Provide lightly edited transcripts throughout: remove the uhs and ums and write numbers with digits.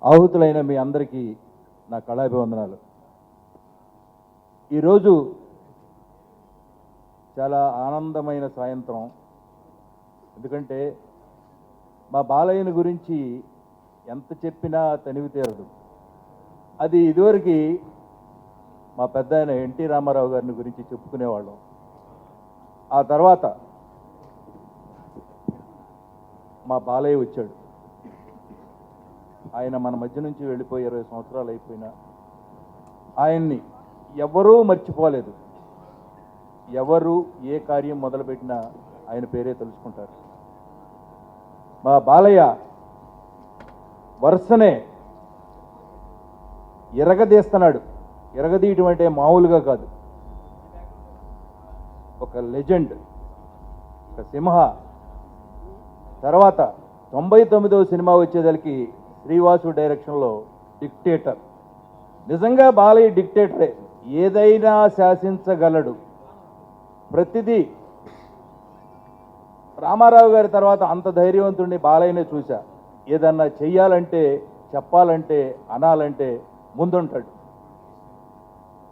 ఆహుతులైన మీ అందరికీ నా కళాభివందనాలు. ఈరోజు చాలా ఆనందమైన సాయంత్రం. ఎందుకంటే మా బాలయ్యని గురించి ఎంత చెప్పినా తనివి తీరదు. అది ఇదివరకు మా పెద్ద ఆయన ఎన్టీ రామారావు గారిని గురించి చెప్పుకునేవాళ్ళం. ఆ తర్వాత మా బాలయ్య వచ్చాడు. ఆయన మన మధ్య నుంచి వెళ్ళిపోయి 20 సంవత్సరాలు అయిపోయినా ఆయన్ని ఎవరూ మర్చిపోలేదు. ఎవరు ఏ కార్యం మొదలుపెట్టినా ఆయన పేరే తెలుసుకుంటారు. మా బాలయ్య వరుసనే ఎరగదీస్తున్నాడు. ఎరగదీయటం అంటే మామూలుగా కాదు. ఒక లెజెండ్, ఒక సింహ. తర్వాత 99వ సినిమా వచ్చేదానికి శ్రీవాసు డైరెక్షన్లో డిక్టేటర్. నిజంగా బాలయ్య డిక్టేటరే. ఏదైనా శాసించగలడు. ప్రతిదీ. రామారావు గారి తర్వాత అంత ధైర్యవంతుడిని బాలయ్యనే చూశా. ఏదన్నా చెయ్యాలంటే, చెప్పాలంటే, అనాలంటే ముందుంటాడు.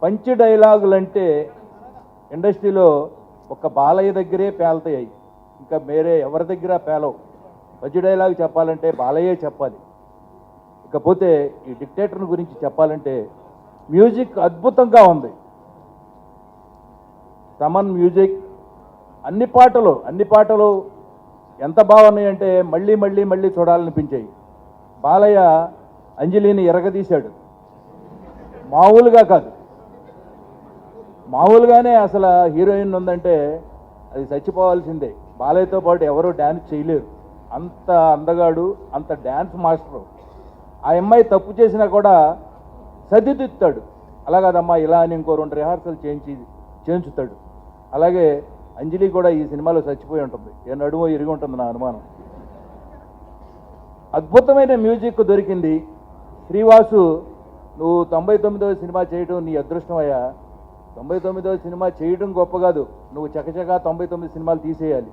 పంచి డైలాగులంటే ఇండస్ట్రీలో ఒక బాలయ్య దగ్గరే పేల్తాయి. ఇంకా వేరే ఎవరి దగ్గర పేలవు. పంచి డైలాగ్ చెప్పాలంటే బాలయ్యే చెప్పాలి. ఇకపోతే ఈ డిక్టేటర్ని గురించి చెప్పాలంటే మ్యూజిక్ అద్భుతంగా ఉంది. తమన్ మ్యూజిక్, అన్ని పాటలు ఎంత బాగున్నాయంటే మళ్ళీ మళ్ళీ మళ్ళీ చూడాలనిపించాయి. బాలయ్య అంజలిని ఎరగదీశాడు. మామూలుగా కాదు. మామూలుగానే అసలు హీరోయిన్ ఉందంటే అది చచ్చిపోవాల్సిందే. బాలయ్యతో పాటు ఎవరూ డ్యాన్స్ చేయలేరు. అంత అందగాడు, అంత డ్యాన్స్ మాస్టరు. ఆ అమ్మాయి తప్పు చేసినా కూడా సరిదిద్దుతాడు. అలా కాదమ్మా ఇలా అని ఇంకో 2 రిహార్సల్ చేయించుతాడు. అలాగే అంజలి కూడా ఈ సినిమాలో చచ్చిపోయి ఉంటుంది. ఏ నడుమో ఇరిగి ఉంటుంది నా అనుమానం. అద్భుతమైన మ్యూజిక్ దొరికింది. శ్రీవాసు, నువ్వు 99వ సినిమా చేయడం నీ అదృష్టమయ్యా. 99వ సినిమా చేయడం గొప్ప కాదు, నువ్వు చకచకా 99 సినిమాలు తీసేయాలి.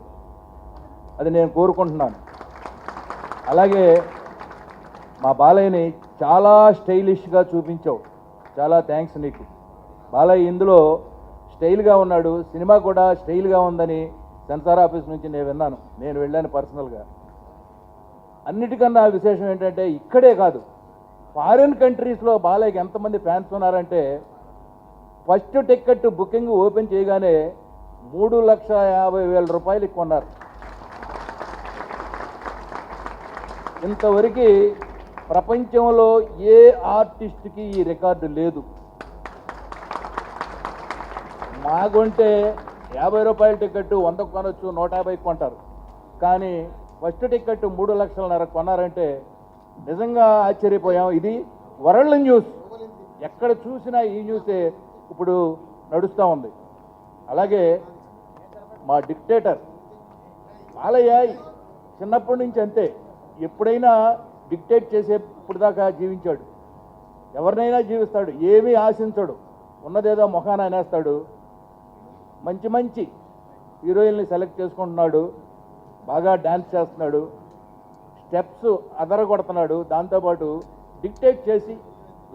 అది నేను కోరుకుంటున్నాను. అలాగే మా బాలయ్యని చాలా స్టైలిష్గా చూపించావు. చాలా థ్యాంక్స్ నీకు. బాలయ్య ఇందులో స్టైల్గా ఉన్నాడు. సినిమా కూడా స్టైల్గా ఉందని సెన్సార్ ఆఫీస్ నుంచి నేను విన్నాను. నేను వెళ్ళాను పర్సనల్గా. అన్నిటికన్నా విశేషం ఏంటంటే ఇక్కడే కాదు, ఫారిన్ కంట్రీస్లో బాలయ్యకి ఎంతమంది ఫ్యాన్స్ ఉన్నారంటే ఫస్ట్ టికెట్ బుకింగ్ ఓపెన్ చేయగానే 3,50,000 రూపాయలకి కొన్నారు. ఇంతవరకు ప్రపంచంలో ఏ ఆర్టిస్ట్కి ఈ రికార్డు లేదు. మాకుంటే 50 రూపాయల టికెట్ 100 కొనొచ్చు, 150 కొంటారు. కానీ ఫస్ట్ టికెట్ 3,00,000 కొన్నారంటే నిజంగా ఆశ్చర్యపోయాం. ఇది వరల్డ్ న్యూస్. ఎక్కడ చూసినా ఈ న్యూసే ఇప్పుడు నడుస్తూ ఉంది. అలాగే మా డిక్టేటర్ బాలయ్య చిన్నప్పటి నుంచి అంతే. ఎప్పుడైనా డిక్టేట్ చేసే ఇప్పుడు దాకా జీవించాడు. ఎవరినైనా జీవిస్తాడు. ఏమీ ఆశించడు. ఉన్నదేదో మొఖాన అనేస్తాడు. మంచి మంచి హీరోయిన్ని సెలెక్ట్ చేసుకుంటున్నాడు. బాగా డ్యాన్స్ చేస్తున్నాడు. స్టెప్స్ అదరగొడుతున్నాడు. దాంతోపాటు డిక్టేట్ చేసి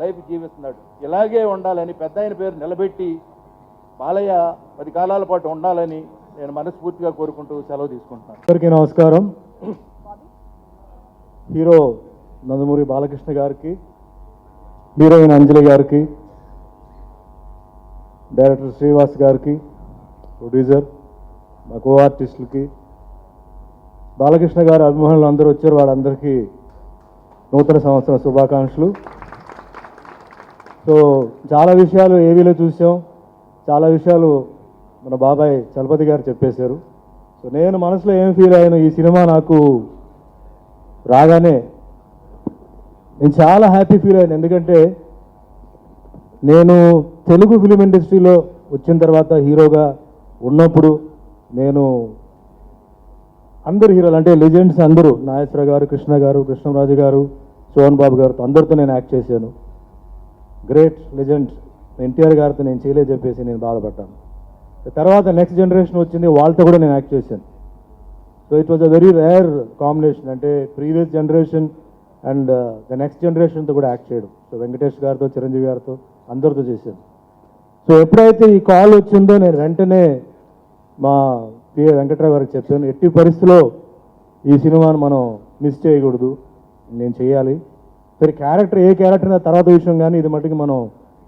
లైఫ్ జీవిస్తున్నాడు. ఇలాగే ఉండాలని పెద్ద ఆయన పేరు నిలబెట్టి బాలయ్య 10 కాలాల పాటు ఉండాలని నేను మనస్ఫూర్తిగా కోరుకుంటూ సెలవు తీసుకుంటున్నాను. అందరికీ నమస్కారం. హీరో నందమూరి బాలకృష్ణ గారికి, హీరోయిన్ అంజలి గారికి, డైరెక్టర్ శ్రీవాస్ గారికి, ప్రొడ్యూసర్, మా కో ఆర్టిస్టులకి, బాలకృష్ణ గారి అభిమానులు అందరూ వచ్చారు. వాళ్ళందరికీ నూతన సంవత్సరం శుభాకాంక్షలు. సో చాలా విషయాలు ఏవీలో చూసాం. చాలా విషయాలు మన బాబాయ్ చలపతి గారు చెప్పేశారు. సో నేను మనసులో ఏం ఫీల్ అయ్యాను, ఈ సినిమా నాకు రాగానే నేను చాలా హ్యాపీ ఫీల్ అయ్యాను. ఎందుకంటే నేను తెలుగు ఫిలిం ఇండస్ట్రీలో వచ్చిన తర్వాత హీరోగా ఉన్నప్పుడు నేను అందరు హీరోలు అంటే లెజెండ్స్ అందరూ, నాగేశ్వర గారు, కృష్ణ గారు, కృష్ణరాజు గారు, సోహన్ బాబు గారితో అందరితో నేను యాక్ట్ చేశాను. Great legends. ఎన్టీఆర్ గారితో నేను చేయలేదు చెప్పేసి నేను బాధపడ్డాను. తర్వాత నెక్స్ట్ జనరేషన్ వచ్చింది, వాళ్ళతో కూడా నేను యాక్ట్ చేశాను. So it was a very rare combination. అంటే previous generation and the next జనరేషన్తో కూడా యాక్ట్ చేయడం. సో వెంకటేష్ గారితో, చిరంజీవి గారితో, అందరితో చేశాను. సో ఎప్పుడైతే ఈ కాల్ వచ్చిందో నేను వెంటనే మా పిఏ వెంకట్రావు గారికి చెప్పాను, ఎట్టి పరిస్థితిలో ఈ సినిమాను మనం మిస్ చేయకూడదు, నేను చేయాలి. సరే క్యారెక్టర్ ఏ క్యారెక్టర్ తర్వాత విషయం, కానీ ఇది మట్టుకు మనం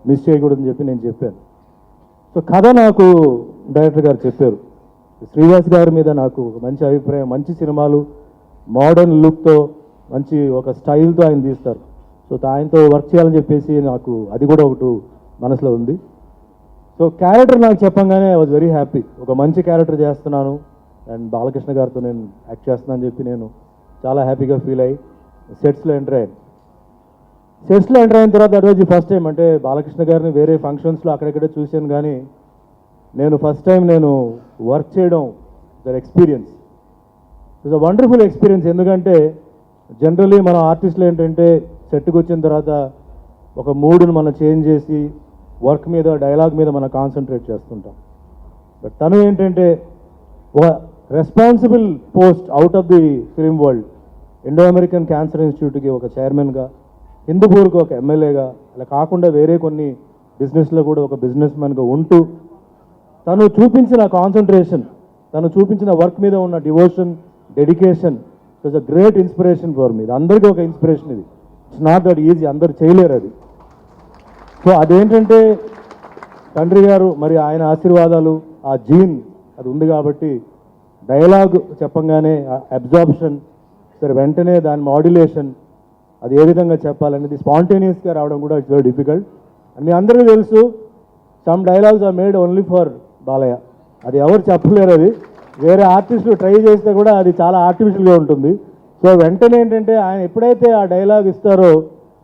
మిస్ చేయకూడదు అని చెప్పి నేను చెప్పాను. సో కథ నాకు డైరెక్టర్ గారు చెప్పారు. శ్రీవాస్ గారి మీద నాకు ఒక మంచి అభిప్రాయం, మంచి సినిమాలు మోడర్న్ లుక్తో మంచి ఒక స్టైల్తో ఆయన తీస్తారు. సో ఆయనతో వర్క్ చేయాలని చెప్పేసి నాకు అది కూడా ఒకటి మనసులో ఉంది. సో క్యారెక్టర్ నాకు చెప్పంగానే ఐ వాజ్ వెరీ హ్యాపీ, ఒక మంచి క్యారెక్టర్ చేస్తున్నాను అండ్ బాలకృష్ణ గారితో నేను యాక్ట్ చేస్తున్నాను అని చెప్పి నేను చాలా హ్యాపీగా ఫీల్ అయ్యి సెట్స్లో ఎంటర్ అయ్యాను. సెట్స్లో ఎంటర్ అయిన తర్వాత that was the first time. అంటే బాలకృష్ణ గారిని వేరే ఫంక్షన్స్లో అక్కడెక్కడే చూశాను, కానీ నేను ఫస్ట్ టైం నేను వర్క్ చేయడం దర్ experience it's a wonderful experience. ఎందుకంటే జనరలీ మన ఆర్టిస్టులు ఏంటంటే సెట్కి వచ్చిన తర్వాత ఒక మూడ్ని మనం చేంజ్ చేసి వర్క్ మీద, డైలాగ్ మీద మనం కాన్సన్ట్రేట్ చేస్తుంటాం. బట్ తను ఏంటంటే ఒక responsible post out of the film world, Indo American cancer ఇన్స్టిట్యూట్కి ఒక చైర్మన్గా, హిందూపూర్కి ఒక ఎమ్మెల్యేగా, అలా కాకుండా వేరే కొన్ని బిజినెస్లో కూడా ఒక బిజినెస్ మ్యాన్గా ఉంటూ తను చూపించిన కాన్సన్ట్రేషన్, తను చూపించిన వర్క్ మీద ఉన్న devotion, dedication it's a great inspiration for me. అందరికీ ఒక ఇన్స్పిరేషన్ ఇది. ఇట్స్ నాట్ దట్ ఈజీ, అందరు చేయలేరు అది. సో అదేంటంటే తండ్రి గారు మరి ఆయన ఆశీర్వాదాలు, ఆ జీన్ అది ఉంది కాబట్టి డైలాగ్ చెప్పంగానే అబ్జార్ప్షన్, సరే వెంటనే దాని మాడ్యులేషన్ అది ఏ విధంగా చెప్పాలనేది స్పాంటేనియస్గా రావడం కూడా ఇట్స్ వెరీ డిఫికల్ట్. అండ్ మీ అందరికీ తెలుసు some dialogues are made only for Balayya, అది ఎవరు చెప్పలేరు, అది వేరే ఆర్టిస్టులు ట్రై చేస్తే కూడా అది చాలా ఆర్టిఫిషియల్గా ఉంటుంది. సో వెంటనే ఏంటంటే ఆయన ఎప్పుడైతే ఆ డైలాగ్ ఇస్తారో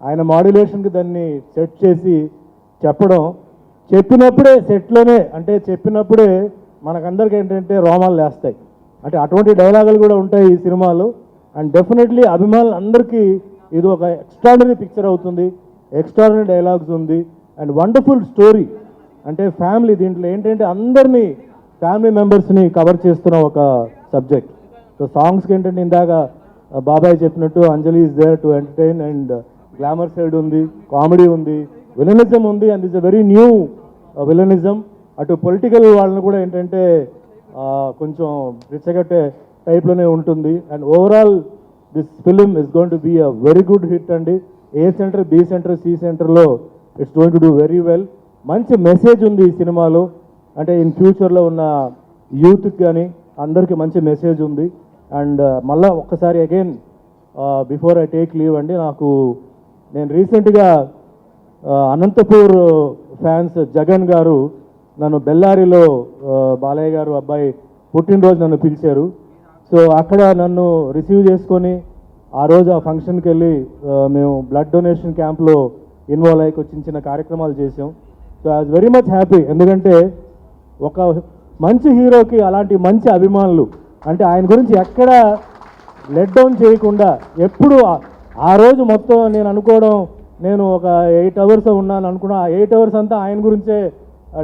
ఆయన మాడ్యులేషన్కి దాన్ని సెట్ చేసి చెప్పడం, చెప్పినప్పుడే సెట్లోనే, అంటే చెప్పినప్పుడే మనకందరికి ఏంటంటే రోమాలు లేస్తాయి. అంటే అటువంటి డైలాగులు కూడా ఉంటాయి ఈ సినిమాలో. అండ్ డెఫినెట్లీ అభిమానులు అందరికీ ఇది ఒక ఎక్స్ట్రాడినరీ పిక్చర్ అవుతుంది, ఎక్స్ట్రాడినరీ డైలాగ్స్ ఉంది అండ్ వండర్ఫుల్ స్టోరీ. అంటే ఫ్యామిలీ, దీంట్లో ఏంటంటే అందరినీ ఫ్యామిలీ మెంబర్స్ని కవర్ చేస్తున్న ఒక సబ్జెక్ట్. సో సాంగ్స్కి ఏంటంటే ఇందాక బాబాయ్ చెప్పినట్టు Anjali is there to entertain and glamour side ఉంది, కామెడీ ఉంది, విలనిజం ఉంది. And it's a very new villainism. అటు పొలిటికల్ వాళ్ళని కూడా ఏంటంటే కొంచెం రెచ్చగట్టే టైప్లోనే ఉంటుంది. And overall this film is going to be a very good hit అండి. A centre, B centre, C సెంటర్లో it's going to do very well. మంచి మెసేజ్ ఉంది ఈ సినిమాలో. అంటే ఇన్ ఫ్యూచర్లో ఉన్న యూత్కి కానీ అందరికీ మంచి మెసేజ్ ఉంది. అండ్ మళ్ళీ ఒక్కసారి again before I take leave అండి, నేను రీసెంట్గా అనంతపూర్ ఫ్యాన్స్ జగన్ గారు నన్ను బెల్లారిలో బాలయ్య గారు అబ్బాయి పుట్టినరోజు నన్ను పిలిచారు. సో అక్కడ నన్ను రిసీవ్ చేసుకొని ఆ రోజు ఆ ఫంక్షన్కి వెళ్ళి మేము బ్లడ్ డొనేషన్ క్యాంప్లో ఇన్వాల్వ్ అయ్యి చిన్న చిన్న కార్యక్రమాలు చేసాం. So I was very much happy. ఎందుకంటే ఒక మంచి హీరోకి అలాంటి మంచి అభిమానులు, అంటే ఆయన గురించి ఎక్కడ లెట్ డౌన్ చేయకుండా ఎప్పుడు ఆ రోజు మొత్తం నేను అనుకోవడం, నేను ఒక 8 hours ఉన్నాను అనుకున్నా, ఆ 8 hours అంతా ఆయన గురించే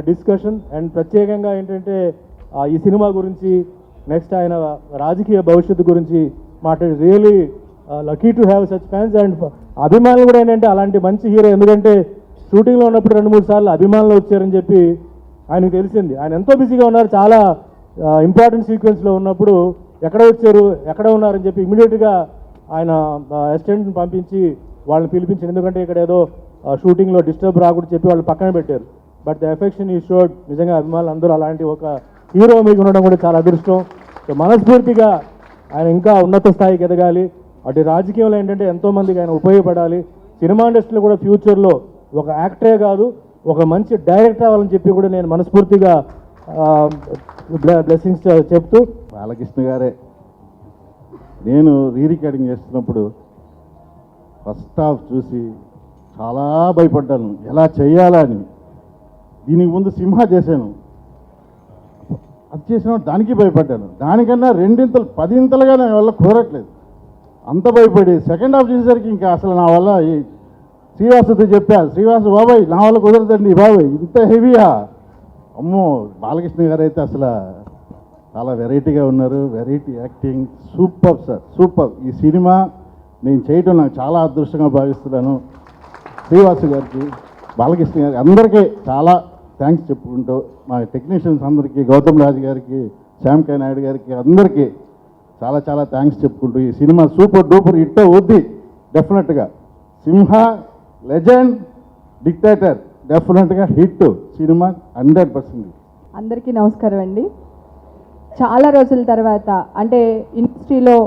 డిస్కషన్. అండ్ ప్రత్యేకంగా ఏంటంటే ఈ సినిమా గురించి, నెక్స్ట్ ఆయన రాజకీయ భవిష్యత్తు గురించి మాట్లాడి really lucky to have such fans. And అభిమానులు కూడా ఏంటంటే అలాంటి మంచి హీరో, ఎందుకంటే షూటింగ్లో ఉన్నప్పుడు 2-3 సార్లు అభిమానులు వచ్చారని చెప్పి ఆయనకు తెలిసింది. ఆయన ఎంతో బిజీగా ఉన్నారు, చాలా ఇంపార్టెంట్ సీక్వెన్స్లో ఉన్నప్పుడు ఎక్కడ వచ్చారు, ఎక్కడ ఉన్నారని చెప్పి ఇమీడియట్గా ఆయన అసిస్టెంట్ని పంపించి వాళ్ళని పిలిపించారు. ఎందుకంటే ఇక్కడ ఏదో షూటింగ్లో డిస్టర్బ్ రాకూడదు చెప్పి వాళ్ళు పక్కన పెట్టారు. బట్ ద ఎఫెక్షన్ ఈ షోడ్. నిజంగా అభిమానులు అందరూ అలాంటి ఒక హీరో మీకు ఉండడం కూడా చాలా అదృష్టం. సో మనస్ఫూర్తిగా ఆయన ఇంకా ఉన్నత స్థాయికి ఎదగాలి. అటు రాజకీయంలో ఏంటంటే ఎంతోమందికి ఆయన ఉపయోగపడాలి. సినిమా ఇండస్ట్రీలో కూడా ఫ్యూచర్లో ఒక యాక్టరే కాదు, ఒక మంచి డైరెక్టర్ అవ్వాలని చెప్పి కూడా నేను మనస్ఫూర్తిగా బ్లెస్సింగ్స్ చెప్తూ. బాలకృష్ణ గారే, నేను రికార్డింగ్ చేస్తున్నప్పుడు ఫస్ట్ హాఫ్ చూసి చాలా భయపడ్డాను, ఎలా చేయాలా అని. దీనికి ముందు సింహ చేశాను, అది చేసిన దానికి భయపడ్డాను. దానికన్నా 2 ఇంతలు 10 ఇంతలుగా నా వల్ల కుదరట్లేదు, అంత భయపడి సెకండ్ హాఫ్ చేసేసరికి ఇంకా అసలు నా వల్ల ఈ శ్రీవాసుతో చెప్పా, శ్రీవాసు బాబాయ్ నా వల్ల కుదరదండి బాబాయ్, ఇంత హెవీయా. అమ్మో, బాలకృష్ణ గారు అయితే అసలు చాలా వెరైటీగా ఉన్నారు, variety acting, super sir, super. ఈ సినిమా నేను చేయటం నాకు చాలా అదృష్టంగా భావిస్తున్నాను. శ్రీవాసు గారికి, బాలకృష్ణ గారికి అందరికీ చాలా థ్యాంక్స్ చెప్పుకుంటూ, మా టెక్నీషియన్స్ అందరికీ, గౌతమ్ రాజు గారికి, శ్యామ్ కే నాయుడు గారికి అందరికీ చాలా చాలా థ్యాంక్స్ చెప్పుకుంటూ, ఈ సినిమా సూపర్ డూపర్ హిట్ అవుద్ది డెఫినెట్గా. సింహ, లెజెండ్, డిక్టేటర్ డెఫినెట్గా హిట్ సినిమా 100%. అందరికీ నమస్కారం అండి. చాలా రోజుల తర్వాత అంటే ఇండస్ట్రీలో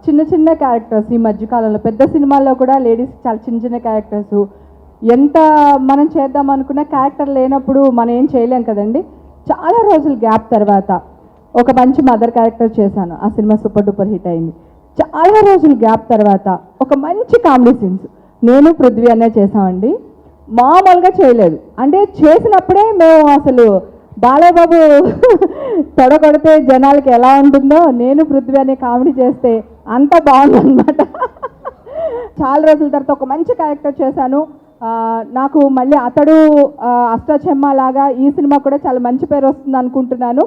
చిన్న చిన్న క్యారెక్టర్స్ ఈ మధ్యకాలంలో, పెద్ద సినిమాల్లో కూడా లేడీస్ చాలా చిన్న చిన్న క్యారెక్టర్స్, ఎంత మనం చేద్దాం అనుకున్న క్యారెక్టర్ లేనప్పుడు మనం ఏం చేయలేం కదండి. చాలా రోజుల గ్యాప్ తర్వాత ఒక మంచి మదర్ క్యారెక్టర్ చేశాను. ఆ సినిమా సూపర్ డూపర్ హిట్ అయింది. చాలా రోజుల గ్యాప్ తర్వాత ఒక మంచి కామెడీ సీన్స్ నేను పృథ్వీ అనే చేసామండి. మామూలుగా చేయలేదు. అంటే చేసినప్పుడే మేము అసలు బాలయ్యబాబు తొడగొడితే జనాలకి ఎలా ఉంటుందో నేను పృథ్వీ అనే కామెడీ చేస్తే అంత బాగుందన్నమాట. చాలా రోజుల తర్వాత ఒక మంచి క్యారెక్టర్ చేశాను. నాకు మళ్ళీ అతడు అష్టచెమ్మ లాగా ఈ సినిమా కూడా చాలా మంచి పేరు వస్తుంది అనుకుంటున్నాను.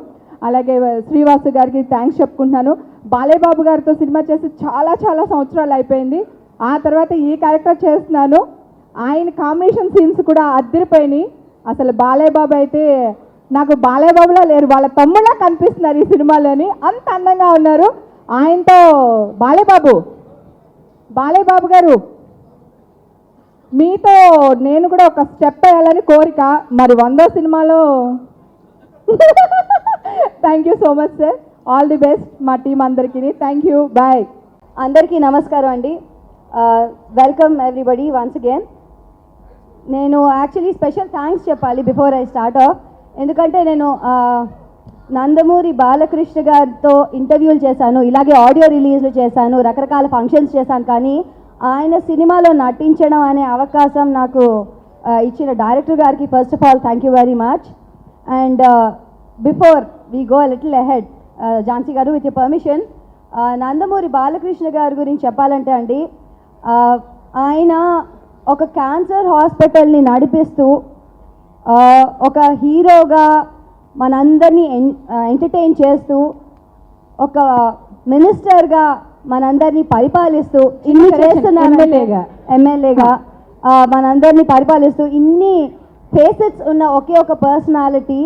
అలాగే శ్రీవాసు గారికి థ్యాంక్స్ చెప్పుకుంటున్నాను. బాలయ్యబాబు గారితో సినిమా చేసి చాలా చాలా సంవత్సరాలు అయిపోయింది. ఆ తర్వాత ఈ క్యారెక్టర్ చేస్తున్నాను. ఆయన కాంబినేషన్ సీన్స్ కూడా అద్దరిపోయినాయి. అసలు బాలయ్యబాబు అయితే నాకు బాలయ్యబాబులా లేరు, వాళ్ళ తమ్ముళ్ళ కనిపిస్తున్నారు ఈ సినిమాలోని, అంత అందంగా ఉన్నారు. ఆయనతో బాలయ్యబాబు గారు మీతో నేను కూడా ఒక స్టెప్ వేయాలని కోరిక. మరి 100వ సినిమాలో thank you so much sir. All the best మా టీం అందరికీ. Thank you, bye. అందరికీ నమస్కారం అండి. Welcome everybody once again. నేను యాక్చువల్లీ స్పెషల్ థ్యాంక్స్ చెప్పాలి బిఫోర్ ఐ స్టార్ట్ ఆఫ్. ఎందుకంటే నేను నందమూరి బాలకృష్ణ గారితో ఇంటర్వ్యూలు చేశాను, ఇలాగే ఆడియో రిలీజ్లు చేశాను, రకరకాల ఫంక్షన్స్ చేశాను. కానీ ఆయన సినిమాలో నటించడం అనే అవకాశం నాకు ఇచ్చిన డైరెక్టర్ గారికి first of all thank you very much. And before we go little ahead, Jhansi గారు with your permission, Nandamuri Balakrishna గారి గురించి చెప్పాలంటే అండి, ఆయన ఒక క్యాన్సర్ హాస్పిటల్ని నడిపిస్తూ ఒక హీరోగా మనందరినీ ఎంటర్టైన్ చేస్తూ, ఒక మినిస్టర్గా మనందరినీ పరిపాలిస్తూ, ఇన్ని చేస్తున్నారు, ఎమ్మెల్యేగా మనందరినీ పరిపాలిస్తూ, ఇన్ని ఫేసెట్స్ ఉన్న ఒకే ఒక పర్సనాలిటీ.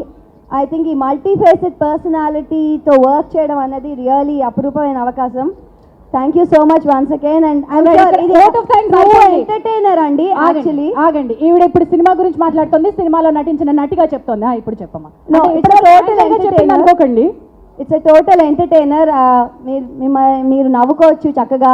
ఐ థింక్ ఈ మల్టీఫేసెడ్ పర్సనాలిటీతో వర్క్ చేయడం అనేది రియలీ అపురూపమైన అవకాశం. Thank you so much once again. And entertainer అండి. యాక్చువల్లీ ఆగండి, ఈవిడ ఇప్పుడు సినిమా గురించి మాట్లాడుతుంది, సినిమాలో నటించిన నటిగా చెప్తోంది. ఇప్పుడు చెప్పమ్మా. అనుకోకండి, ఇట్స్ ఎ టోటల్ ఎంటర్టైనర్. మీరు నవ్వుకోవచ్చు చక్కగా.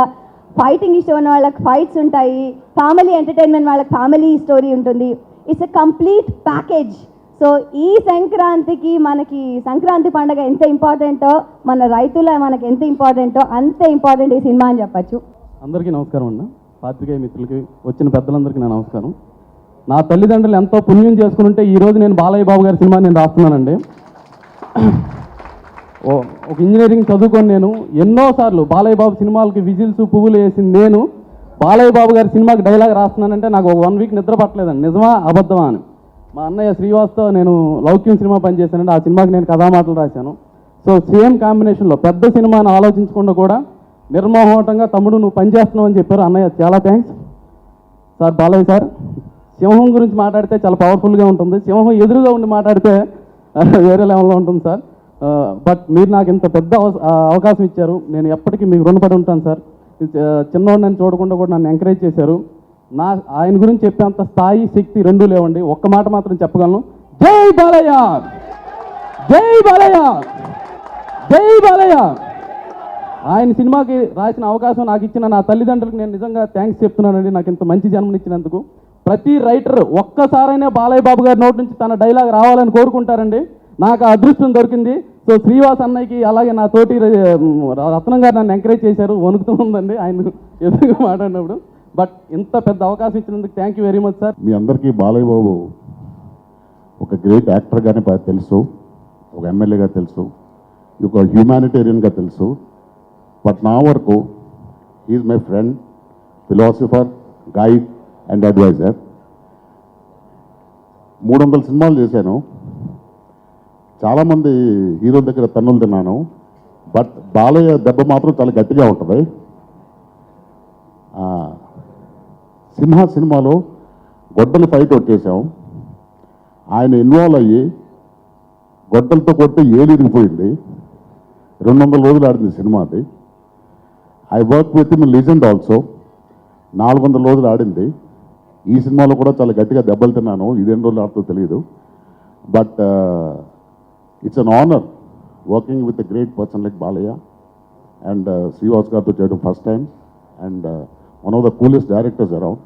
ఫైటింగ్ ఇష్టం ఉన్న వాళ్ళకి ఫైట్స్ ఉంటాయి, ఫ్యామిలీ ఎంటర్టైన్మెంట్ వాళ్ళకి ఫ్యామిలీ స్టోరీ ఉంటుంది. It's a complete package. So ఈ సంక్రాంతికి మనకి సంక్రాంతి పండుగ ఎంత ఇంపార్టెంటో, మన రైతుల మనకి ఎంత ఇంపార్టెంటో అంతే ఇంపార్టెంట్ ఈ సినిమా అని చెప్పచ్చు. అందరికీ నమస్కారం అన్న, పాత్రికేయ మిత్రులకి, వచ్చిన పెద్దలందరికీ నా నమస్కారం. నా తల్లిదండ్రులు ఎంతో పుణ్యం చేసుకుని ఉంటే ఈరోజు నేను బాలయ్య బాబు గారి సినిమా నేను రాస్తున్నానండి. ఒక ఇంజనీరింగ్ చదువుకొని నేను ఎన్నోసార్లు బాలయ్య బాబు సినిమాలకి విజిల్స్ పువ్వులు వేసింది నేను బాలయ్య బాబు గారి సినిమాకి డైలాగ్ రాస్తున్నానంటే నాకు ఒక 1 వీక్ నిద్ర పట్టలేదండి, నిజమా అబద్ధమా అని. మా అన్నయ్య శ్రీవాస్తో నేను లౌక్యం సినిమా పనిచేశానండి, ఆ సినిమాకి నేను కథామాటలు రాశాను. సో సేమ్ కాంబినేషన్లో పెద్ద సినిమాని ఆలోచించకుండా కూడా నిర్మోహటంగా తమ్ముడు నువ్వు పనిచేస్తున్నావు అని చెప్పారు అన్నయ్య. చాలా థ్యాంక్స్ సార్. బాలయ్య సార్, సింహం గురించి మాట్లాడితే చాలా పవర్ఫుల్గా ఉంటుంది, సింహం ఎదురుగా ఉండి మాట్లాడితే వేరే లెవెల్లో ఉంటుంది సార్. బట్ మీరు నాకు ఇంత పెద్ద అవకాశం ఇచ్చారు, నేను ఎప్పటికీ మీకు రుణపడి ఉంటాను సార్. చిన్నవాడు నన్ను చూడకుండా కూడా నన్ను ఎంకరేజ్ చేశారు. ఆయన గురించి చెప్పేంత స్థాయి శక్తి రెండూ లేవండి. ఒక్క మాట మాత్రం చెప్పగలను, జై బాలయ్య, జై బాలయ్య, జై బాలయ్య. ఆయన సినిమాకి రాసిన అవకాశం నాకు ఇచ్చిన నా తల్లిదండ్రులకు నేను నిజంగా థ్యాంక్స్ చెప్తున్నానండి, నాకు ఇంత మంచి జన్మనిచ్చినందుకు. ప్రతి రైటర్ ఒక్కసారైనా బాలయ్య బాబు గారి నోటి నుంచి తన డైలాగ్ రావాలని కోరుకుంటారండి. నాకు ఆ అదృష్టం దొరికింది. సో శ్రీవాస్ అన్నయ్యకి అలాగే నా తోటి రత్నం గారు నన్ను ఎంకరేజ్ చేశారు. వణుకుతూ ఉందండి ఆయన ఎదురుగా మాట్లాడినప్పుడు. బట్ ఇంత పెద్ద అవకాశం ఇచ్చినందుకు thank you very much sir. మీ అందరికీ బాలయ్య బాబు ఒక గ్రేట్ యాక్టర్గానే తెలుసు, ఒక ఎమ్మెల్యేగా తెలుసు, ఒక హ్యూమానిటేరియన్గా తెలుసు. బట్ నా వరకు is my friend, philosopher, guide and adviser. 300 సినిమాలు చేశాను, చాలామంది హీరోల దగ్గర తన్నులు తిన్నాను. బట్ బాలయ్య దెబ్బ మాత్రం చాలా గట్టిగా ఉంటుంది. సింహ సినిమాలో గొడ్డలు ఫైట్ వచ్చేసాం. ఆయన ఇన్వాల్వ్ అయ్యి గొడ్డలతో కొడితే ఏలు ఇరిగిపోయింది. 200 రోజులు ఆడింది సినిమా అది. I work with in legend also. 400 రోజులు ఆడింది. ఈ సినిమాలో కూడా చాలా గట్టిగా దెబ్బలు తిన్నాను. ఇదేం రోజులు ఆడుతూ తెలియదు. But it's an honour working with a great person like Balayya and Srivas గారితో చేయడం first time and one of the coolest directors around.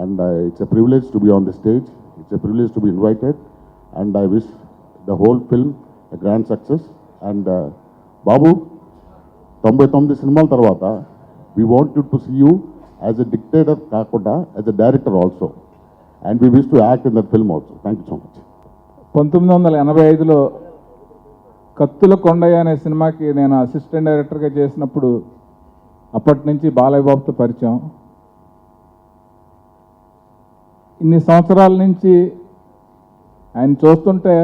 And it's a privilege to be on the stage. It's a privilege to be invited. And I wish the whole film a grand success. And Babu, 99 సినిమాల తర్వాత we want you to see you as a dictator కాకుండా as a director also. And we wish to act in that film also. Thank you so much. 1985లో కత్తుల కొండయ్య అనే సినిమాకి నేను assistant డైరెక్టర్గా చేసినప్పుడు అప్పటి నుంచి బాలయ్య బాబుతో పరిచయం. ఇన్ని సంవత్సరాల నుంచి ఆయన చూస్తుంటే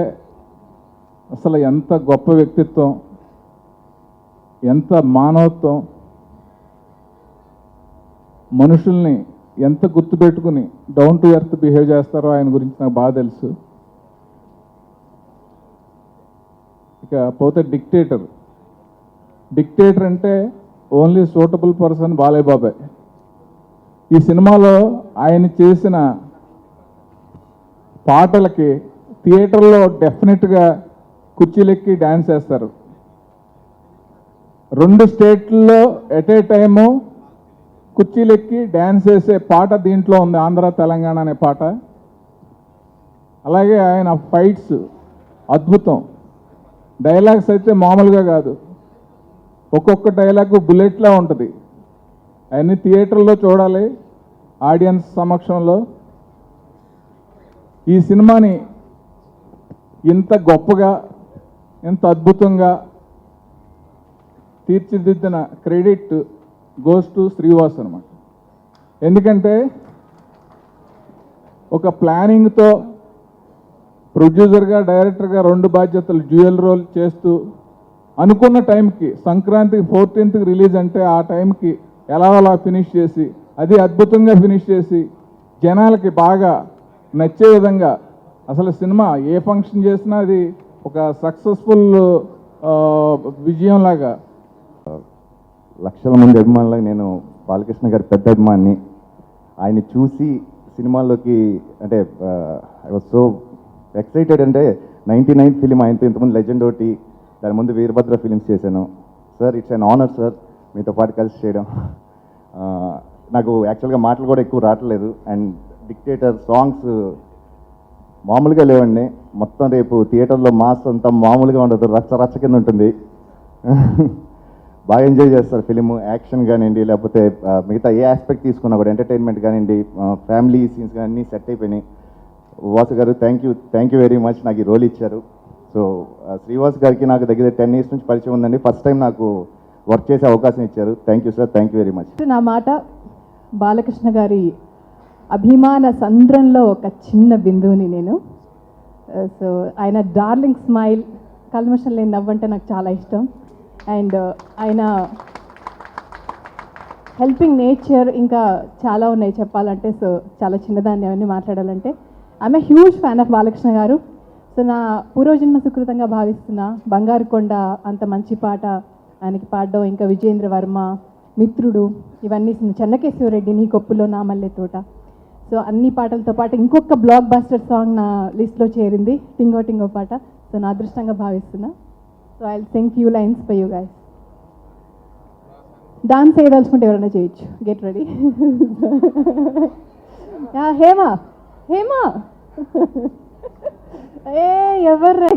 అసలు ఎంత గొప్ప వ్యక్తిత్వం, ఎంత మానవత్వం, మనుషుల్ని ఎంత గుర్తుపెట్టుకుని డౌన్ టు ఎర్త్ బిహేవ్ చేస్తారో ఆయన గురించి నాకు బాగా తెలుసు. ఇక పోతే డిక్టేటర్ అంటే ఓన్లీ సూటబుల్ పర్సన్ బాలయ్య బాబాయ్. ఈ సినిమాలో ఆయన చేసిన పాటలకి థియేటర్లో డెఫినెట్గా కుర్చీలెక్కి డ్యాన్స్ వేస్తారు. 2 స్టేట్లలో ఎట్ ఏ టైము కుర్చీలెక్కి డ్యాన్స్ వేసే పాట దీంట్లో ఉంది, ఆంధ్ర తెలంగాణ అనే పాట. అలాగే ఆయన ఫైట్స్ అద్భుతం. డైలాగ్స్ అయితే మామూలుగా కాదు, ఒక్కొక్క డైలాగు బుల్లెట్లా ఉంటుంది. అవన్నీ థియేటర్లో చూడాలి ఆడియన్స్ సమక్షంలో. ఈ సినిమాని ఇంత గొప్పగా, ఇంత అద్భుతంగా తీర్చిదిద్దిన క్రెడిట్ గోస్ టు శ్రీవాస్ అనమాట. ఎందుకంటే ఒక ప్లానింగ్తో ప్రొడ్యూసర్గా, డైరెక్టర్గా 2 బాధ్యతలు డ్యూయల్ రోల్ చేస్తూ అనుకున్న టైంకి సంక్రాంతికి 14th రిలీజ్ అంటే ఆ టైంకి ఎలా ఫినిష్ చేసి, అది అద్భుతంగా ఫినిష్ చేసి జనాలకి బాగా నచ్చే విధంగా అసలు సినిమా ఏ ఫంక్షన్ చేసినా అది ఒక సక్సెస్ఫుల్ విజయంలాగా. లక్షల మంది అభిమానులకు నేను బాలకృష్ణ గారి పెద్ద అభిమాని. ఆయన చూసి సినిమాల్లోకి అంటే ఐ వాజ్ సో ఎక్సైటెడ్. అంటే 99th ఫిలిం ఆయనతో, ఇంతకుముందు లెజెండ్ ఒకటి, దాని ముందు వీరభద్ర ఫిలిమ్స్ చేశాను. Sir it's an honour sir మీతో పాటు కలిసి చేయడం. నాకు యాక్చువల్గా మాటలు కూడా ఎక్కువ రావట్లేదు. అండ్ డిక్టేటర్ సాంగ్స్ మామూలుగా లేవండి. మొత్తం రేపు థియేటర్లో మాస్ అంతా మామూలుగా ఉండదు, రచ్చ కింద ఉంటుంది. బాగా ఎంజాయ్ చేస్తారు ఫిలిం. యాక్షన్ కానివ్వండి, లేకపోతే మిగతా ఏ ఆస్పెక్ట్ తీసుకున్నా కూడా, ఎంటర్టైన్మెంట్ కానివ్వండి, ఫ్యామిలీ సీన్స్ కానీ అన్నీ సెట్ అయిపోయినాయి. వాసు గారు థ్యాంక్ యూ వెరీ మచ్ నాకు ఈ రోల్ ఇచ్చారు. సో శ్రీవాస్ గారికి నాకు దగ్గర 10 years నుంచి పరిచయం ఉందండి. ఫస్ట్ టైం నాకు వర్క్ చేసే అవకాశం ఇచ్చారు. Thank you sir, thank you very much. నా మాట బాలకృష్ణ గారి అభిమాన సంద్రంలో ఒక చిన్న బిందువుని నేను. సో ఆయన డార్లింగ్ స్మైల్, కల్మషం లేని నవ్వంటే నాకు చాలా ఇష్టం. అండ్ ఆయన హెల్పింగ్ నేచర్ ఇంకా చాలా ఉన్నాయి చెప్పాలంటే. సో చాలా చిన్నదాన్ని అవన్నీ మాట్లాడాలంటే I'm huge fan of Balakrishna గారు. సో నా పూర్వజన్మ సుకృతంగా భావిస్తున్న బంగారు కొండ అంత మంచి పాట ఆయనకి పాడడం, ఇంకా విజయేంద్ర వర్మ, మిత్రుడు, ఇవన్నీ చెన్నకేశ్వరరెడ్డి, నీ కొప్పులో నా మల్లె తోట. సో అన్ని పాటలతో పాటు ఇంకొక బ్లాక్ బస్టర్ సాంగ్ నా లిస్ట్లో చేరింది, టింగో టింగో పాట. సో నా అదృష్టంగా భావిస్తున్నా. So I will sing few lines for you guys. Dance చేయదలుచుకుంటే ఎవరైనా చేయొచ్చు. Get ready. హేమా హేమా ఏ ఎవరు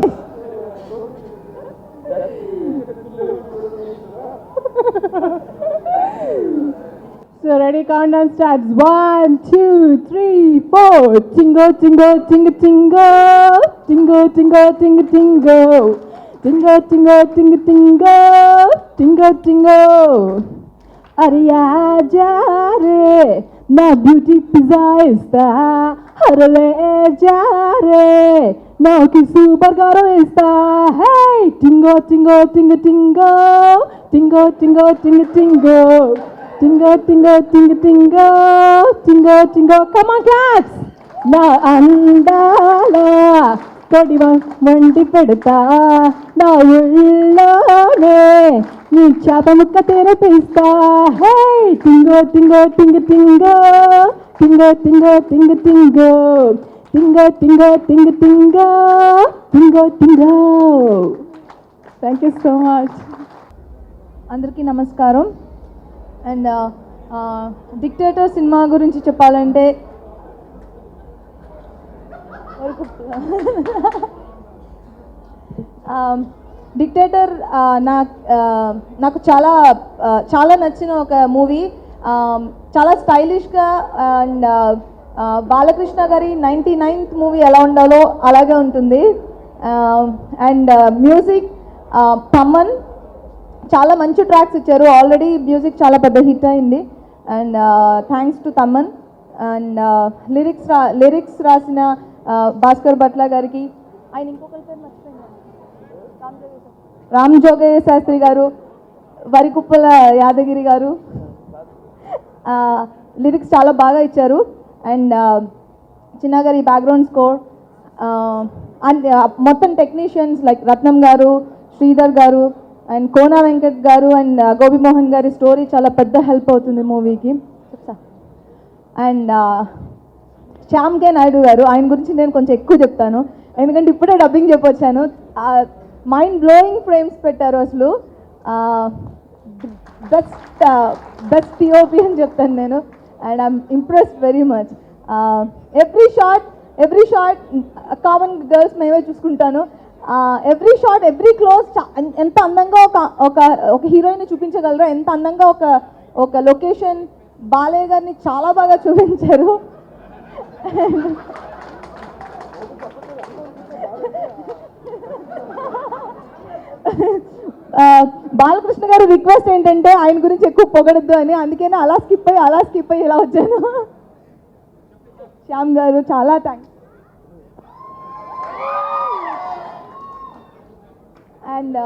So ready, countdown starts. 1, 2, 3, 4. Tingo, tingo, tingo, tingo. Tingo, tingo, tingo, tingo. Tingo, tingo, tingo, tingo. Tingo, tingo. अरे आजा रे ना ब्यूटी पिज़्ज़ा इस्ता अरे ले जा रे ना किसी बर्गर इस्ता है Tingo Tingo Tingo Tingo Tingo Tingo Tingo Tingo tingo, tingo, tingo, tingo, tingo, tingo, come on claps! నా అందాల కొడి వండి పెడతా నా ఉళ్ళోనే నీ చేప ముక్క తెరపిస్తా హే తింగో తింగో తింగ తింగో తింగో తింగో తింగ తింగో తింగో తింగో తింగ తింగో తింగో తింగో. Thank you so much. అందరికీ నమస్కారం. అండ్ డిక్టేటర్ సినిమా గురించి చెప్పాలంటే డిక్టేటర్ నాకు చాలా నచ్చిన ఒక మూవీ. చాలా స్టైలిష్గా అండ్ బాలకృష్ణ గారి 99th మూవీ ఎలా ఉండాలో అలాగే ఉంటుంది. అండ్ మ్యూజిక్ తమన్ చాలా మంచి ట్రాక్స్ ఇచ్చారు. ఆల్రెడీ మ్యూజిక్ చాలా పెద్ద హిట్ అయింది. And thanks to Thaman. And lyrics రాసిన భాస్కర్ భట్ల గారికి, ఆయన ఇంకొకరి పేరు మర్చిపోయింది, రామ్ జోగయ్య శాస్త్రి గారు, వరికుప్పల యాదగిరి గారు లిరిక్స్ చాలా బాగా ఇచ్చారు. అండ్ చిన్న గారి బ్యాక్గ్రౌండ్ స్కోర్ అండ్ మొత్తం టెక్నీషియన్స్ లైక్ రత్నం గారు, శ్రీధర్ గారు అండ్ కోనా వెంకట్ గారు అండ్ గోపిమోహన్ గారి స్టోరీ చాలా పెద్ద హెల్ప్ అవుతుంది మూవీకి. అండ్ శ్యామ్ కే నాయుడు గారు, ఆయన గురించి నేను కొంచెం ఎక్కువ చెప్తాను ఎందుకంటే ఇప్పుడే డబ్బింగ్ చెప్పొచ్చాను. మైండ్ బ్లోయింగ్ ఫ్రేమ్స్ పెట్టారు అసలు. బెస్ట్ టిఓపి అని చెప్తాను నేను. And I'm impressed very much. Every shot common girls మేమే చూసుకుంటాను. ఎవ్రీ షాట్ ఎవ్రీ క్లోజ్ ఎంత అందంగా ఒక హీరోయిన్ చూపించగలరో, ఎంత అందంగా ఒక లొకేషన్ బాలయ్య గారిని చాలా బాగా చూపించారు. బాలకృష్ణ గారి రిక్వెస్ట్ ఏంటంటే ఆయన గురించి ఎక్కువ పొగడద్దు అని, అందుకనే అలా స్కిప్ అయ్యి ఇలా వచ్చాను. శ్యామ్ గారు చాలా థ్యాంక్స్. అండ్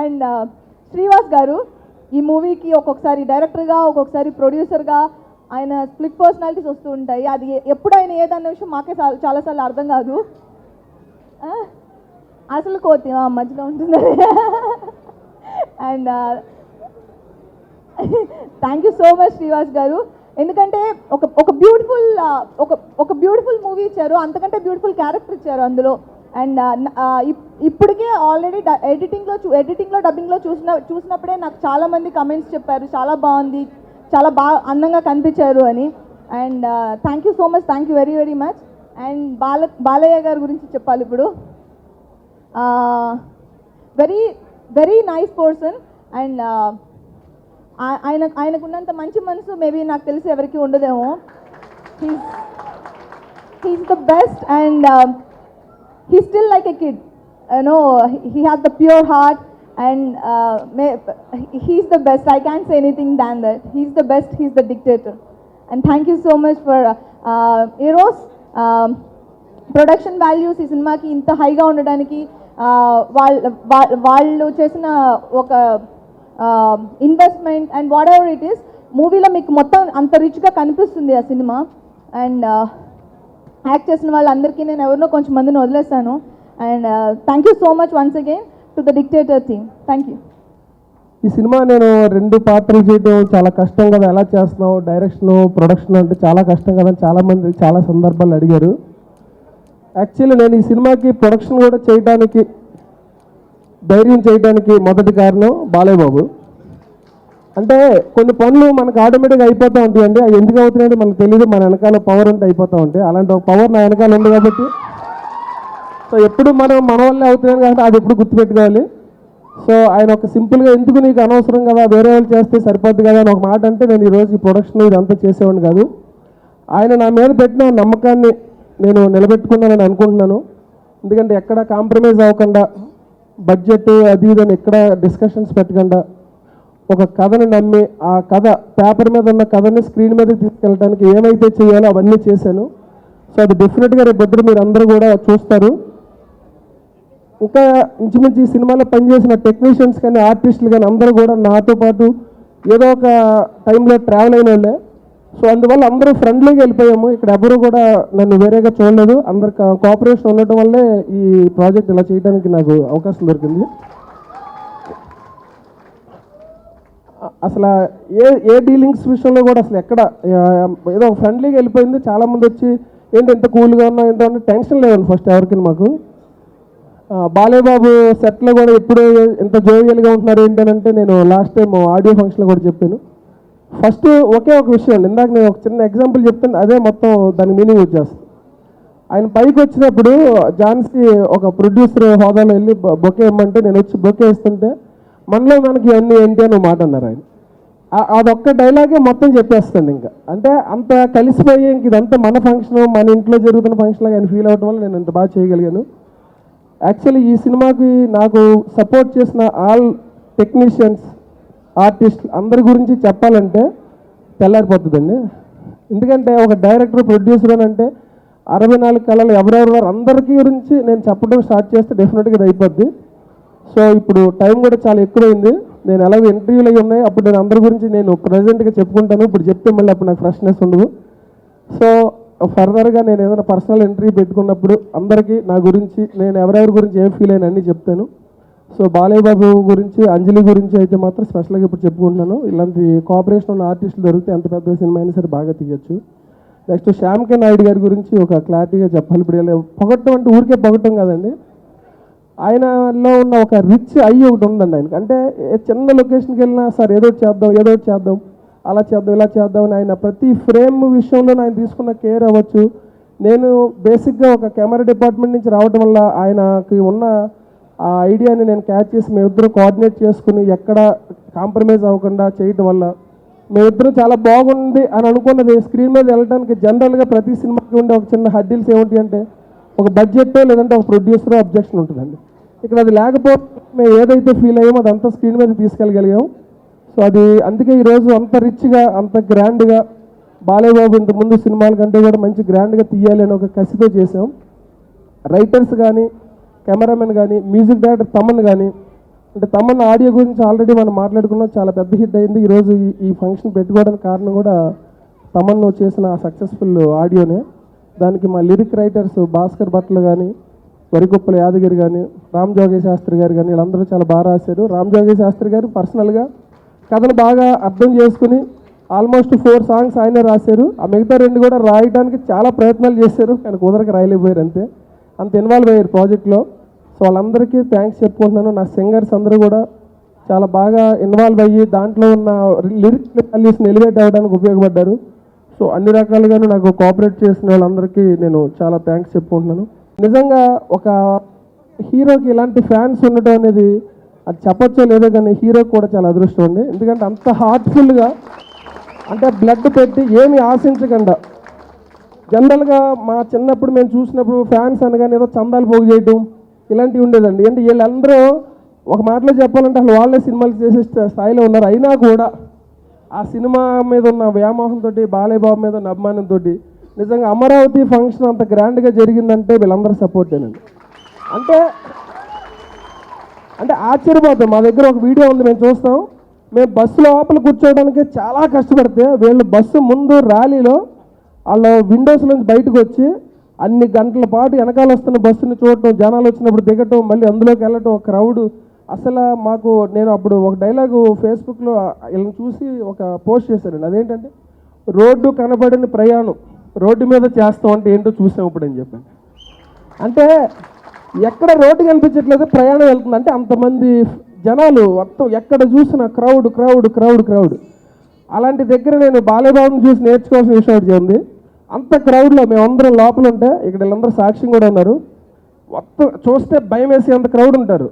అండ్ శ్రీవాస్ గారు ఈ మూవీకి ఒక్కొక్కసారి డైరెక్టర్గా, ఒక్కొక్కసారి ప్రొడ్యూసర్గా ఆయన స్ప్లిట్ పర్సనాలిటీస్ వస్తూ ఉంటాయి. అది ఎప్పుడు ఆయన ఏదన్న విషయం మాకే చాలాసార్లు అర్థం కాదు. అసలు కోతి మధ్యలో ఉంటుంది. And thank you so much Srivas గారు. ఎందుకంటే ఒక బ్యూటిఫుల్ మూవీ ఇచ్చారు, అంతకంటే బ్యూటిఫుల్ క్యారెక్టర్ ఇచ్చారు అందులో. అండ్ ఇప్పటికే ఆల్రెడీ ఎడిటింగ్లో డబ్బింగ్లో చూసినప్పుడే నాకు చాలామంది కమెంట్స్ చెప్పారు చాలా బాగుంది, చాలా బాగా అందంగా కనిపించారు అని. And thank you so much, thank you very very much. And Balayya గారి గురించి చెప్పాలి ఇప్పుడు. Very very nice person. And ఆయనకున్నంత మంచి మనసు మేబీ నాకు తెలిసి ఎవరికి ఉండదేమో. He's the best. And he's still like a kid, he has the pure heart. And he's the best. I can't say anything than that. He's the best. He's the dictator. And thank you so much for Eros. Production values ఈ సినిమాకి ఇంత హైగా ఉండడానికి వాళ్ళు చేసిన ఒక investment and what ever it is, మూవీలో మీకు మొత్తం అంత రిచ్గా కనిపిస్తుంది ఆ సినిమా. అండ్ యాక్ట్ చేసిన వాళ్ళందరికీ నేను ఎవరినో కొంచెం మందిని వదిలేస్తాను. And thank you so much once again to the dictator team. Thank you. ఈ సినిమా నేను 2 పాత్రలు చేయడం చాలా కష్టం కదా, ఎలా చేస్తున్నావు, డైరెక్షన్ ప్రొడక్షన్ అంటే చాలా కష్టం కదా అని చాలామంది చాలా సందర్భాలు అడిగారు. యాక్చువల్లీ నేను ఈ సినిమాకి ప్రొడక్షన్ కూడా చేయడానికి ధైర్యం చేయడానికి మొదటి కారణం బాలయ్య బాబు. అంటే కొన్ని పనులు మనకు ఆటోమేటిక్గా అయిపోతూ ఉంటాయండి, అవి ఎందుకు అవుతున్నాయంటే మనకు తెలియదు, మన వెనకాల పవర్ ఉంటే అయిపోతూ ఉంటాయి. అలాంటి ఒక పవర్ నా వెనకాల ఉంది కాబట్టి సో ఎప్పుడు మన వల్లే అవుతున్నాను కాబట్టి అది ఎప్పుడు గుర్తుపెట్టుకోవాలి. సో ఆయన ఒక సింపుల్గా ఎందుకు నీకు అనవసరం కదా, వేరే వాళ్ళు చేస్తే సరిపోద్ది కదా అని ఒక మాట అంటే నేను ఈరోజు ఈ ప్రొడక్షన్ ఇదంతా చేసేవాడిని కాదు. ఆయన నా మీద పెట్టిన నమ్మకాన్ని నేను నిలబెట్టుకున్నానని అనుకుంటున్నాను. ఎందుకంటే ఎక్కడ కాంప్రమైజ్ అవ్వకుండా, బడ్జెట్ అది ఇదని ఎక్కడ డిస్కషన్స్ పెట్టకుండా ఒక కథను నమ్మి ఆ కథ పేపర్ మీద ఉన్న కథని స్క్రీన్ మీదకి తీసుకెళ్ళడానికి ఏమైతే చేయాలో అవన్నీ చేశాను. సో అది డెఫినెట్గా రేపు పొద్దున మీరు అందరూ కూడా చూస్తారు. ఇంకా ఇంచుమించు ఈ సినిమాలో పనిచేసిన టెక్నీషియన్స్ కానీ ఆర్టిస్టులు కానీ అందరూ కూడా నాతో పాటు ఏదో ఒక టైంలో ట్రావెల్ అయిన వాళ్ళే. సో అందువల్ల అందరూ ఫ్రెండ్లీగా వెళ్ళిపోయాము. ఇక్కడ ఎవరు కూడా నన్ను వేరేగా చూడలేదు. అందరు కోఆపరేషన్ ఉండటం వల్లే ఈ ప్రాజెక్ట్ ఇలా చేయడానికి నాకు అవకాశం దొరికింది. అసలు ఏ డీలింగ్స్ విషయంలో కూడా అసలు ఎక్కడ ఏదో ఫ్రెండ్లీగా వెళ్ళిపోయింది. చాలామంది వచ్చి ఏంటి ఎంత కూల్గా ఉన్నా ఎంత అంటే టెన్షన్ లేదండి ఫస్ట్ ఎవరికి. మాకు బాలయ్య బాబు సెట్లో కూడా ఎప్పుడు ఎంత జోవియల్గా ఉంటున్నారు ఏంటంటే నేను లాస్ట్ టైం ఆడియో ఫంక్షన్లో కూడా చెప్పాను. ఫస్ట్ ఒకే ఒక విషయం అండి, ఇందాక నేను ఒక చిన్న ఎగ్జాంపుల్ చెప్తాను, అదే మొత్తం దాని మీనింగ్ వచ్చేస్తుంది. ఆయన పైకి వచ్చినప్పుడు ఝాన్సీ ఒక ప్రొడ్యూసర్ హోదాలో వెళ్ళి బొకే ఇమ్మంటే నేను వచ్చి బొకే ఇస్తుంటే మనలో మనకి అన్నీ ఏంటి అని మాట అన్నారు ఆయన. అదొక్క డైలాగే మొత్తం చెప్పేస్తుంది. ఇంకా అంటే అంత కలిసిపోయి ఇంక ఇదంతా మన ఫంక్షన్, మన ఇంట్లో జరుగుతున్న ఫంక్షన్ లాగా ఆయన ఫీల్ అవ్వడం వల్ల నేను ఇంత బాగా చేయగలిగాను. యాక్చువల్లీ ఈ సినిమాకి నాకు సపోర్ట్ చేసిన ఆల్ టెక్నీషియన్స్, ఆర్టిస్ట్ అందరి గురించి చెప్పాలంటే తెల్లారిపోతుందండి. ఎందుకంటే ఒక డైరెక్టర్, ప్రొడ్యూసర్ అని అంటే 64 కళలు ఎవరెవరు అందరికీ గురించి నేను చెప్పడం స్టార్ట్ చేస్తే డెఫినెట్గా ఇది అయిపోద్ది. సో ఇప్పుడు టైం కూడా చాలా ఎక్కువైంది. నేను ఎలాగో ఇంటర్వ్యూలు అవి ఉన్నాయి, అప్పుడు నేను అందరి గురించి నేను ప్రజెంట్గా చెప్పుకుంటాను. ఇప్పుడు చెప్తే మళ్ళీ అప్పుడు నాకు ఫ్రెష్నెస్ ఉండదు. సో ఫర్దర్గా నేను ఏదైనా పర్సనల్ ఇంటర్వ్యూ పెట్టుకున్నప్పుడు అందరికీ నా గురించి, నేను ఎవరెవరి గురించి ఏం ఫీల్ అయినా అన్నీ చెప్తాను. సో బాలయ్య బాబు గురించి, అంజలి గురించి అయితే మాత్రం స్పెషల్గా ఇప్పుడు చెప్పుకుంటున్నాను. ఇలాంటి కోఆపరేషన్ ఉన్న ఆర్టిస్టులు దొరికితే ఎంత పెద్ద సినిమా అయినా సరే బాగా తీయచ్చు. నెక్స్ట్ శ్యామ్ కే నాయుడు గారి గురించి ఒక క్లారిటీగా చెప్పాలి. ఇప్పుడు పొగట్టం అంటే ఊరికే పొగట్టం కాదండి, ఆయనలో ఉన్న ఒక రిచ్ ఐ ఒకటి ఉందండి ఆయనకి. అంటే చిన్న లొకేషన్కి వెళ్ళినా సార్ ఏదో చేద్దాం అలా చేద్దాం ఇలా చేద్దాం అని ఆయన ప్రతి ఫ్రేమ్ విషయంలో ఆయన తీసుకున్న కేర్ అవ్వచ్చు. నేను బేసిక్గా ఒక కెమెరా డిపార్ట్మెంట్ నుంచి రావడం వల్ల ఆయనకి ఉన్న ఆ ఐడియాని నేను క్యాచ్ చేసి మేమిద్దరం కోఆర్డినేట్ చేసుకుని ఎక్కడ కాంప్రమైజ్ అవ్వకుండా చేయడం వల్ల మేమిద్దరం చాలా బాగుంది అని అనుకున్నది. స్క్రీన్ మీద వెళ్ళడానికి జనరల్గా ప్రతి సినిమాకి ఉండే ఒక చిన్న హడ్డిల్స్ ఏమిటి అంటే ఒక బడ్జెట్ లేదంటే ఒక ప్రొడ్యూసర్ అబ్జెక్షన్ ఉంటుందండి. ఇక్కడ అది లేకపోతే మేము ఏదైతే ఫీల్ అయ్యామో అదంతా స్క్రీన్ మీద తీసుకెళ్ళగలిగాం. సో అది అందుకే ఈరోజు అంత రిచ్గా, అంత గ్రాండ్గా బాలయ్య బాబు ఇంత ముందు సినిమాల కంటే కూడా మంచి గ్రాండ్గా తీయాలి అని ఒక కసితో చేసాం. రైటర్స్ కానీ, కెమెరామెన్ కానీ, మ్యూజిక్ డైరెక్టర్ తమన్ కానీ, అంటే తమన్ ఆడియో గురించి ఆల్రెడీ మనం మాట్లాడుకున్నాం, చాలా పెద్ద హిట్ అయింది. ఈరోజు ఈ ఫంక్షన్ పెట్టుకోవడానికి కారణం కూడా తమన్ చేసిన సక్సెస్ఫుల్ ఆడియోనే. దానికి మా లిరిక్ రైటర్స్ భాస్కర్ భట్లు కానీ, వరికొప్పల యాదగిరి కానీ, రామ్ జోగి శాస్త్రి గారు కానీ వీళ్ళందరూ చాలా బాగా రాశారు. రామ్ జోగి శాస్త్రి గారు పర్సనల్గా కథను బాగా అర్థం చేసుకుని ఆల్మోస్ట్ 4 సాంగ్స్ ఆయనే రాశారు. ఆ మిగతా 2 కూడా రాయడానికి చాలా ప్రయత్నాలు చేశారు, కానీ కుదరక రాయలేకపోయారు. అంత ఇన్వాల్వ్ అయ్యారు ప్రాజెక్ట్లో. సో వాళ్ళందరికీ థ్యాంక్స్ చెప్పుకుంటున్నాను. నా సింగర్స్ అందరూ కూడా చాలా బాగా ఇన్వాల్వ్ అయ్యి దాంట్లో ఉన్న లిరిక్ వాల్యూస్ని ఎలివేట్ అవ్వడానికి ఉపయోగపడ్డారు. సో అన్ని రకాలుగాను నాకు కోఆపరేట్ చేసిన వాళ్ళందరికీ నేను చాలా థ్యాంక్స్ చెప్పుకుంటున్నాను. నిజంగా ఒక హీరోకి ఇలాంటి ఫ్యాన్స్ ఉండటం అనేది అది చెప్పచ్చో లేదో కానీ హీరోకి కూడా చాలా అదృష్టం అండి. ఎందుకంటే అంత హార్ట్ఫుల్గా, అంటే బ్లడ్ పెట్టి ఏమి ఆశించకుండా, జనరల్గా మా చిన్నప్పుడు మేము చూసినప్పుడు ఫ్యాన్స్ అనగానే ఏదో చందాలు పోగు చేయటం ఇలాంటివి ఉండేదండి. అంటే వీళ్ళందరూ ఒక మాటలో చెప్పాలంటే అసలు వాళ్ళే సినిమాలు చేసే స్థాయిలో ఉన్నారు. అయినా కూడా ఆ సినిమా మీద ఉన్న వ్యామోహంతో, బాలయ్య బాబు మీద ఉన్న అభిమానంతో నిజంగా అమరావతి ఫంక్షన్ అంత గ్రాండ్గా జరిగిందంటే వీళ్ళందరూ సపోర్టేనండి. అంటే ఆశ్చర్యపోతాం. మా దగ్గర ఒక వీడియో ఉంది, మేము చూస్తాం. మేము బస్సు లోపల కూర్చోవడానికి చాలా కష్టపడితే వీళ్ళు బస్సు ముందు ర్యాలీలో వాళ్ళ విండోస్ నుంచి బయటకు వచ్చి అన్ని గంటల పాటు వెనకాల వస్తున్న బస్సుని చూడటం, జనాలు వచ్చినప్పుడు దిగటం, మళ్ళీ అందులోకి వెళ్ళటం, క్రౌడ్. అసలు నేను అప్పుడు ఒక డైలాగు ఫేస్బుక్లో వీళ్ళని చూసి ఒక పోస్ట్ చేశానండి. అదేంటంటే రోడ్డు కనబడని ప్రయాణం రోడ్డు మీద చేస్తాం అంటే ఏంటో చూసాం ఇప్పుడు అని చెప్పాను. అంటే ఎక్కడ రోడ్డు కనిపించట్లేదు, ప్రయాణం వెళ్తుంది. అంటే అంతమంది జనాలు మొత్తం ఎక్కడ చూసిన క్రౌడ్. అలాంటి దగ్గర నేను బాలయ్య బాబుని చూసి నేర్చుకోవాల్సిన విషయం ఒకటి ఉంది. అంత క్రౌడ్లో మేమందరం లోపల ఉంటే, ఇక్కడ వీళ్ళందరూ సాక్ష్యం కూడా ఉన్నారు, మొత్తం చూస్తే భయం వేసి అంత క్రౌడ్ ఉంటారు.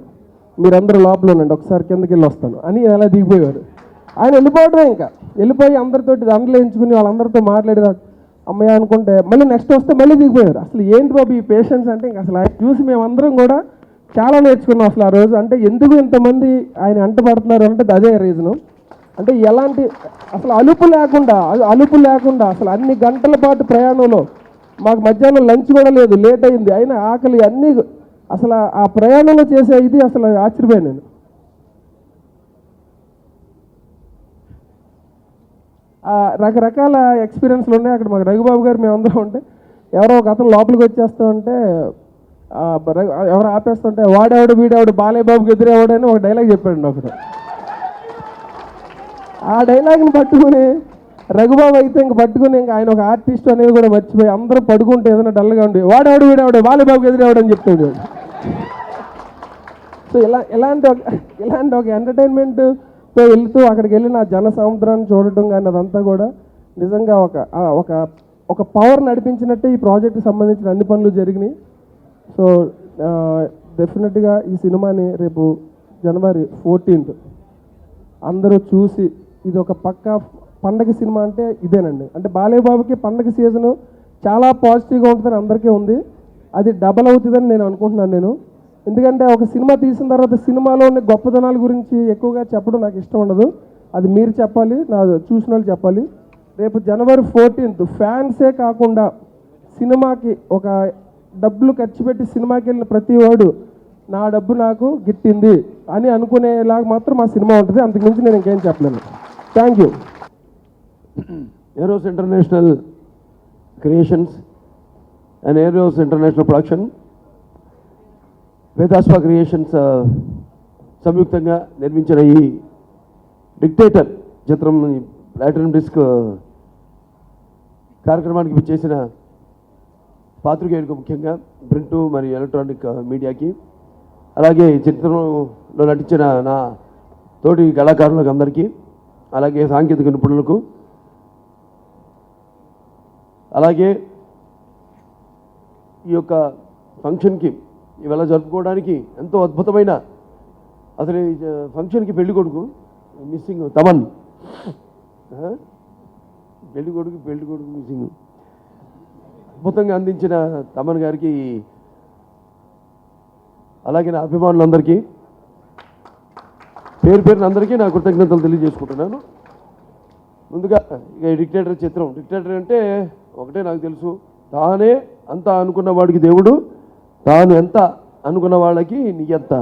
మీరందరూ లోపల ఉండండి, ఒకసారి కిందకి వెళ్ళి వస్తాను అని అలా దిగిపోయేవారు. ఆయన వెళ్ళిపోవడమే, ఇంకా వెళ్ళిపోయి అందరితోటి దండలు వేయించుకుని వాళ్ళందరితో మాట్లాడేవాడు. అమ్మయ్య అనుకుంటే మళ్ళీ నెక్స్ట్ వస్తే మళ్ళీ దిగిపోయారు. అసలు ఏంటి బాబు ఈ పేషెన్స్ అంటే, ఇంకా అసలు ఆయన చూసి మేమందరం కూడా చాలా నేర్చుకున్నాం అసలు ఆ రోజు. అంటే ఎందుకు ఇంతమంది ఆయన అంటపడుతున్నారు అంటే అదే రీజను. అంటే ఎలాంటి అసలు అలుపు లేకుండా అసలు అన్ని గంటల పాటు ప్రయాణంలో మాకు మధ్యాహ్నం లంచ్ కూడా లేదు, లేట్ అయింది, అయినా ఆకలి అన్నీ అసలు ఆ ప్రయాణంలో చేసే ఇది అసలు ఆశ్చర్యపోయాను నేను. రకరకాల ఎక్స్పీరియన్స్లు ఉన్నాయి అక్కడ. మాకు రఘుబాబు గారు మేమందరం ఉంటే ఎవరో ఒక అతను లోపలికి వచ్చేస్తూ ఉంటే ఎవరు ఆపేస్తుంటే వాడేవాడు వీడేవాడు బాలయ్య బాబుకి ఎదురేవాడని ఒక డైలాగ్ చెప్పాడు ఒకడు. ఆ డైలాగ్ని పట్టుకుని రఘుబాబు అయితే ఇంక పట్టుకుని ఇంకా ఆయన ఒక ఆర్టిస్ట్ అనేది కూడా మర్చిపోయి అందరూ పడుకుంటే ఏదైనా డల్గా ఉండి వాడేవాడు వీడేవాడు బాలయ్య బాబుకి ఎదురేవాడు అని చెప్తాడు. సో ఇలాంటి ఒక ఎంటర్టైన్మెంట్తో వెళ్తూ అక్కడికి వెళ్ళి నా జన సముద్రాన్ని చూడటం కానీ అదంతా కూడా నిజంగా ఒక పవర్ నడిపించినట్టే ఈ ప్రాజెక్ట్కి సంబంధించిన అన్ని పనులు జరిగినాయి. సో డెఫినెట్గా ఈ సినిమాని రేపు జనవరి 14th అందరూ చూసి ఇది ఒక పక్కా పండగ సినిమా అంటే ఇదేనండి. అంటే బాలయ్య బాబుకి పండగ సీజను చాలా పాజిటివ్గా ఉంటుందని అందరికీ ఉంది. అది డబల్ అవుతుందని నేను అనుకుంటున్నాను. ఎందుకంటే ఒక సినిమా తీసిన తర్వాత సినిమాలోని గొప్పదనాల గురించి ఎక్కువగా చెప్పడం నాకు ఇష్టం ఉండదు. అది మీరు చెప్పాలి, నా చూసిన వాళ్ళు చెప్పాలి. రేపు జనవరి 14th ఫ్యాన్సే కాకుండా సినిమాకి ఒక డబ్బులు ఖర్చు పెట్టి సినిమాకి వెళ్ళిన ప్రతి వాడు నా డబ్బు నాకు గిట్టింది అని అనుకునేలాగా మాత్రం మా సినిమా ఉంటుంది. అంతకుమించి నేను ఇంకేం చెప్పలేను. Thank you. Eros International Creations and Eros International Production, వేదాస్వ క్రియేషన్స్ సంయుక్తంగా నిర్మించిన ఈ డిక్టేటర్ చిత్రం ప్లాటినం డిస్క్ కార్యక్రమానికి విచ్చేసిన పాత్రికేయులకు, ముఖ్యంగా ప్రింట్ మరియు ఎలక్ట్రానిక్ మీడియాకి, అలాగే ఈ చిత్రంలో నటించిన నా తోటి కళాకారులకు అందరికీ, అలాగే సాంకేతిక నిపుణులకు, అలాగే ఈ యొక్క ఫంక్షన్కి ఇవాళ జరుపుకోవడానికి ఎంతో అద్భుతమైన, అసలు ఈ ఫంక్షన్కి పెళ్లి కొడుకు మిస్సింగ్ తమన్, పెళ్లి కొడుకు మిస్సింగ్ అద్భుతంగా అందించిన తమన్ గారికి, అలాగే నా అభిమానులందరికీ పేరున అందరికీ నా కృతజ్ఞతలు తెలియజేసుకుంటున్నాను. ముందుగా ఇక డిక్టేటర్ చిత్రం, డిక్టేటర్ అంటే ఒకటే నాకు తెలుసు, తానే అంత అనుకున్న వాడికి దేవుడు, తాను ఎంత అనుకున్న వాళ్ళకి నీ ఎంత,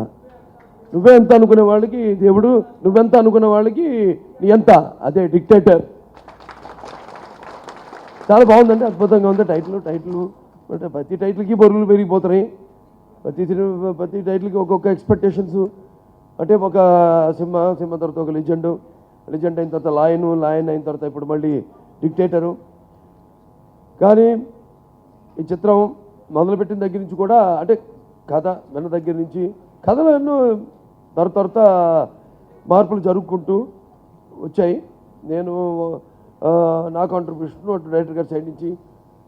నువ్వే ఎంత అనుకునే వాళ్ళకి దేవుడు, నువ్వెంత అనుకున్న వాళ్ళకి నీ ఎంత, అదే డిక్టేటర్. చాలా బాగుందండి, అద్భుతంగా ఉంది. టైటిల్ అంటే ప్రతి టైటిల్కి బరువులు పెరిగిపోతున్నాయి. ప్రతి టైటిల్కి ఒక్కొక్క ఎక్స్పెక్టేషన్స్. అంటే ఒక సింహ తర్వాత ఒక లెజెండ్ అయిన తర్వాత లాయన్ అయిన తర్వాత ఇప్పుడు మళ్ళీ డిక్టేటరు. కానీ ఈ చిత్రం మొదలుపెట్టిన దగ్గర నుంచి కూడా, అంటే కథ విన్న దగ్గర నుంచి కథలో ఎన్నో తర్వాత మార్పులు జరుపుకుంటూ వచ్చాయి. నేను నా కాంట్రిబ్యూషన్ డైరెక్టర్ గారి సైడ్ నుంచి,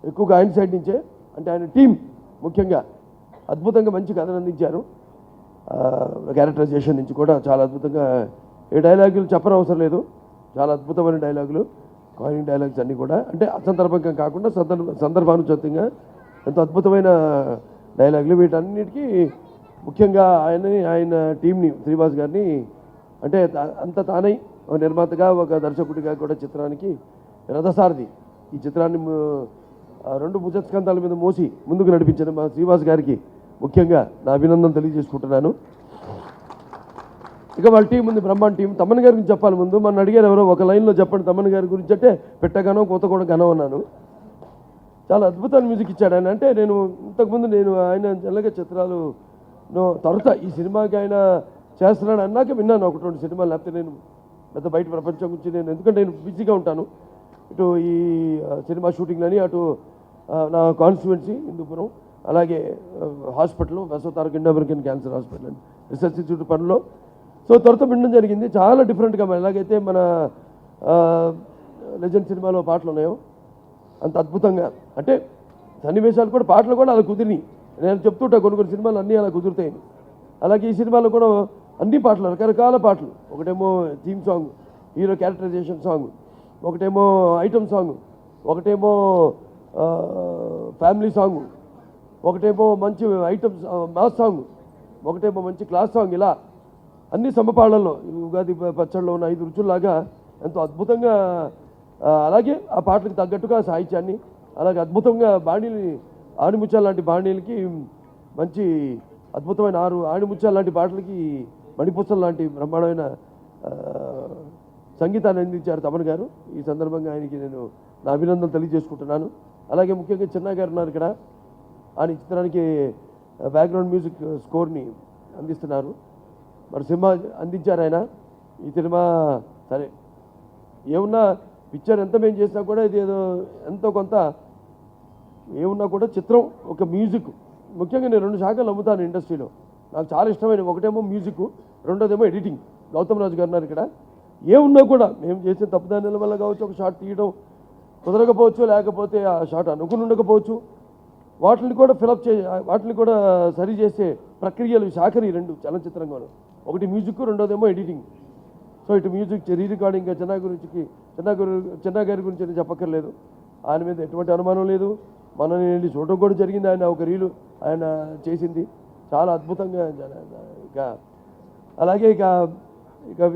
ఎక్కువగా ఆయన సైడ్ నుంచే, అంటే ఆయన టీం ముఖ్యంగా అద్భుతంగా మంచి కథను అందించారు. క్యారెక్టరైజేషన్ నుంచి కూడా చాలా అద్భుతంగా, ఏ డైలాగులు చెప్పనవసరం లేదు, చాలా అద్భుతమైన డైలాగులు, కాయినింగ్ డైలాగ్స్ అన్నీ కూడా, అంటే అసందర్భంగా కాకుండా సందర్భానుచితంగా ఎంతో అద్భుతమైన డైలాగులు. వీటన్నిటికీ ముఖ్యంగా ఆయన టీంని, శ్రీనివాస్ గారిని, అంటే అంత తానై ఒక నిర్మాతగా, ఒక దర్శకుడిగా కూడా చిత్రానికి రథసారథి, ఈ చిత్రాన్ని 2 భుజస్కంధాల మీద మోసి ముందుకు నడిపించిన మా శ్రీనివాస్ గారికి ముఖ్యంగా నా అభినందన తెలియజేసుకుంటున్నాను. ఇక వాళ్ళ టీం ఉంది, బ్రహ్మాండ టీం. తమన్ గారి గురించి చెప్పాలి. ముందు మన అడిగారు ఎవరో ఒక లైన్లో చెప్పండి తమన్ గారి గురించి అంటే, పెట్టగానో కొత్త కూడా గనం అన్నాను. చాలా అద్భుతమైన మ్యూజిక్ ఇచ్చాడు ఆయన. అంటే నేను ఇంతకుముందు ఆయన జల్లగా చిత్రాలు తర్వాత ఈ సినిమాకి ఆయన చేస్తున్నాడు అన్నాక విన్నాను 1-2 సినిమాలు. లేకపోతే నేను పెద్ద బయట ప్రపంచం గురించి ఎందుకంటే నేను బిజీగా ఉంటాను. ఇటు ఈ సినిమా షూటింగ్లని, అటు నా కాన్స్టిట్యువెన్సీ హిందూపురం, అలాగే హాస్పిటల్ వెసోతారక్ Indo American cancer hospital and research institute పనిలో. సో త్వరతో వినడం జరిగింది. చాలా డిఫరెంట్గా, ఎలాగైతే మన లెజెండ్ సినిమాలో పాటలు ఉన్నాయో అంత అద్భుతంగా, అంటే సన్నివేశాలు కూడా, పాటలు కూడా అలా కుదిరినాయి. నేను చెప్తుంటా కొన్ని సినిమాలు అన్నీ అలా కుదురుతాయి. అలాగే ఈ సినిమాలో కూడా అన్ని పాటలు, రకరకాల పాటలు. ఒకటేమో theme song, hero characterization song, ఒకటేమో ఐటమ్ సాంగ్, ఒకటేమో ఫ్యామిలీ సాంగ్, ఒకటేమో మంచి ఐటమ్ మాస్ సాంగ్, ఒకటేమో మంచి క్లాస్ సాంగ్. ఇలా అన్ని సమపాళ్ళల్లో ఉగాది పచ్చళ్ళలో ఉన్న 5 రుచుల్లాగా ఎంతో అద్భుతంగా, అలాగే ఆ పాటలకు తగ్గట్టుగా సాహిత్యాన్ని, అలాగే అద్భుతంగా బాణీలు, ఆణిముత్యాల లాంటి బాణీలకి మంచి అద్భుతమైన 6 ఆణిముత్యాలు లాంటి పాటలకి మణిపుచ్చం లాంటి బ్రహ్మాండమైన సంగీతాన్ని అందించారు తమన్ గారు. ఈ సందర్భంగా ఆయనకి నేను నా అభినందనలు తెలియజేసుకుంటున్నాను. అలాగే ముఖ్యంగా చిన్న గారు ఉన్నారు ఇక్కడ, ఆయన చిత్రానికి బ్యాక్గ్రౌండ్ మ్యూజిక్ స్కోర్ని అందిస్తున్నారు. మరి సినిమా అందించారు ఆయన. ఈ సినిమా సరే ఏమున్నా పిక్చర్ ఎంత మేము చేసినా కూడా ఇది ఏదో ఎంతో కొంత ఏమున్నా కూడా చిత్రం ఒక మ్యూజిక్, ముఖ్యంగా నేను 2 శాఖలు నమ్ముతాను ఇండస్ట్రీలో. నాకు చాలా ఇష్టమైన ఒకటేమో మ్యూజిక్, రెండోదేమో ఎడిటింగ్. గౌతమ్ రాజు గారు ఉన్నారు ఇక్కడ. ఏమున్నా కూడా మేము చేసే తప్పుదారుల వల్ల కావచ్చు, ఒక షాట్ తీయడం కుదరకపోవచ్చు, లేకపోతే ఆ షాట్ అనుకుని ఉండకపోవచ్చు, వాటిని కూడా ఫిలప్ వాటిని కూడా సరి చేసే ప్రక్రియలు శాఖని 2 చలనచిత్రంగాను. ఒకటి మ్యూజిక్, రెండోదేమో ఎడిటింగ్. సో ఇటు మ్యూజిక్ రీ రికార్డింగ్ చిన్న గారి గురించి నేను చెప్పక్కర్లేదు. ఆయన మీద ఎటువంటి అనుమానం లేదు. మనం వెళ్ళి చూడటం కూడా జరిగింది. ఆయన ఒక రీలు ఆయన చేసింది చాలా అద్భుతంగా. అలాగే ఇక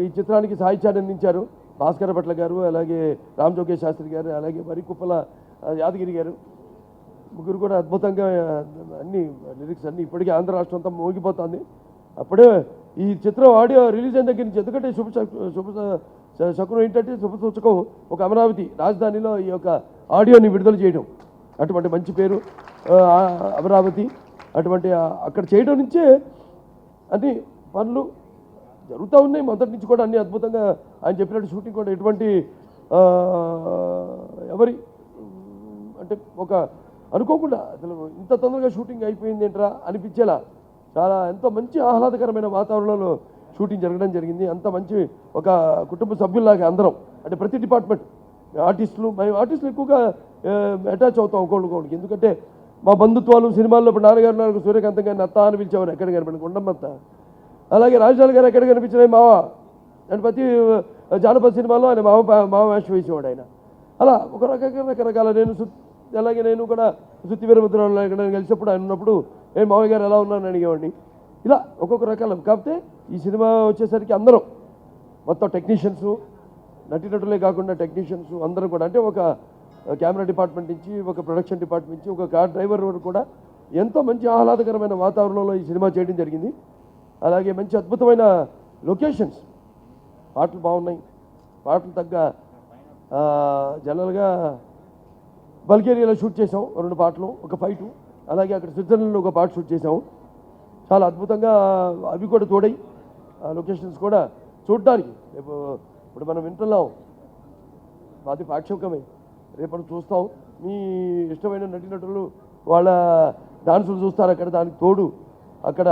ఈ చిత్రానికి సాహిత్యాన్ని అందించారు భాస్కర భట్ల గారు, అలాగే రామ్ జోగేష్ శాస్త్రి గారు, అలాగే మరి కుప్పల యాదగిరి గారు. ముగ్గురు కూడా అద్భుతంగా అన్ని లిరిక్స్ అన్నీ ఇప్పటికీ ఆంధ్ర రాష్ట్రం అంతా మోగిపోతుంది. అప్పుడే ఈ చిత్రం ఆడియో రిలీజ్ అయిన దగ్గర నుంచి, ఎందుకంటే శకునం ఏంటంటే శుభ సూచకం ఒక అమరావతి రాజధానిలో ఈ యొక్క ఆడియోని విడుదల చేయడం, అటువంటి మంచి పేరు అమరావతి. అటువంటి అక్కడ చేయడం నుంచే అన్ని పనులు జరుగుతూ ఉన్నాయి. మొదటి నుంచి కూడా అన్ని అద్భుతంగా ఆయన చెప్పినట్టు షూటింగ్ కూడా ఎటువంటి ఎవరి అంటే ఒక అనుకోకుండా అసలు ఇంత తొందరగా షూటింగ్ అయిపోయింది ఏంట్రా అనిపించేలా చాలా ఎంతో మంచి ఆహ్లాదకరమైన వాతావరణంలో షూటింగ్ జరగడం జరిగింది. అంత మంచి ఒక కుటుంబ సభ్యుల్లాగా అందరం, అంటే ప్రతి డిపార్ట్మెంట్ ఆర్టిస్టులు, మేము ఆర్టిస్టులు ఎక్కువగా అటాచ్ అవుతాం ఒకళ్ళకి. ఎందుకంటే మా బంధుత్వాలు సినిమాల్లో ఇప్పుడు నాన్నగారు సూర్యకాంతం గారిని అత్త అని పిలిచేవారు ఎక్కడ కనిపించండి గుండమ్మత్త. అలాగే రాజధాని గారు ఎక్కడ కనిపించినాయి మావ అంటే ప్రతి జానపద సినిమాలో ఆయన మావ వేషం వేసేవాడు ఆయన. అలా ఒక రకరకాల అలాగే నేను కూడా సుత్తి వీరభద్రరావు కలిసినప్పుడు ఆయన ఉన్నప్పుడు మావయ్య గారు ఎలా ఉన్నారని అడిగేవాడిని. ఇలా ఒక్కొక్క రకాల. కాకపోతే ఈ సినిమా వచ్చేసరికి అందరం మొత్తం టెక్నీషియన్స్, నటీనటులే కాకుండా టెక్నీషియన్స్ అందరూ కూడా, అంటే ఒక కెమెరా డిపార్ట్మెంట్ నుంచి, ఒక ప్రొడక్షన్ డిపార్ట్మెంట్ నుంచి, ఒక కార్ డ్రైవర్ వరకు కూడా ఎంతో మంచి ఆహ్లాదకరమైన వాతావరణంలో ఈ సినిమా చేయడం జరిగింది. అలాగే మంచి అద్భుతమైన లొకేషన్స్, పాటలు బాగున్నాయి. పాటలు తగ్గ జనరల్గా బల్గేరియాలో షూట్ చేసాం 2 పాటలు, ఒక ఫైటు. అలాగే అక్కడ స్విట్జర్లాండ్లో ఒక పాట షూట్ చేసాము. చాలా అద్భుతంగా అవి కూడా తోడై ఆ లొకేషన్స్ కూడా చూడడానికి ఇప్పుడు మనం వింటున్నాం. అది పాక్షికమే, రేపు చూస్తాం. మీ ఇష్టమైన నటీనటులు వాళ్ళ డాన్సులు చూస్తారు అక్కడ. దానికి తోడు అక్కడ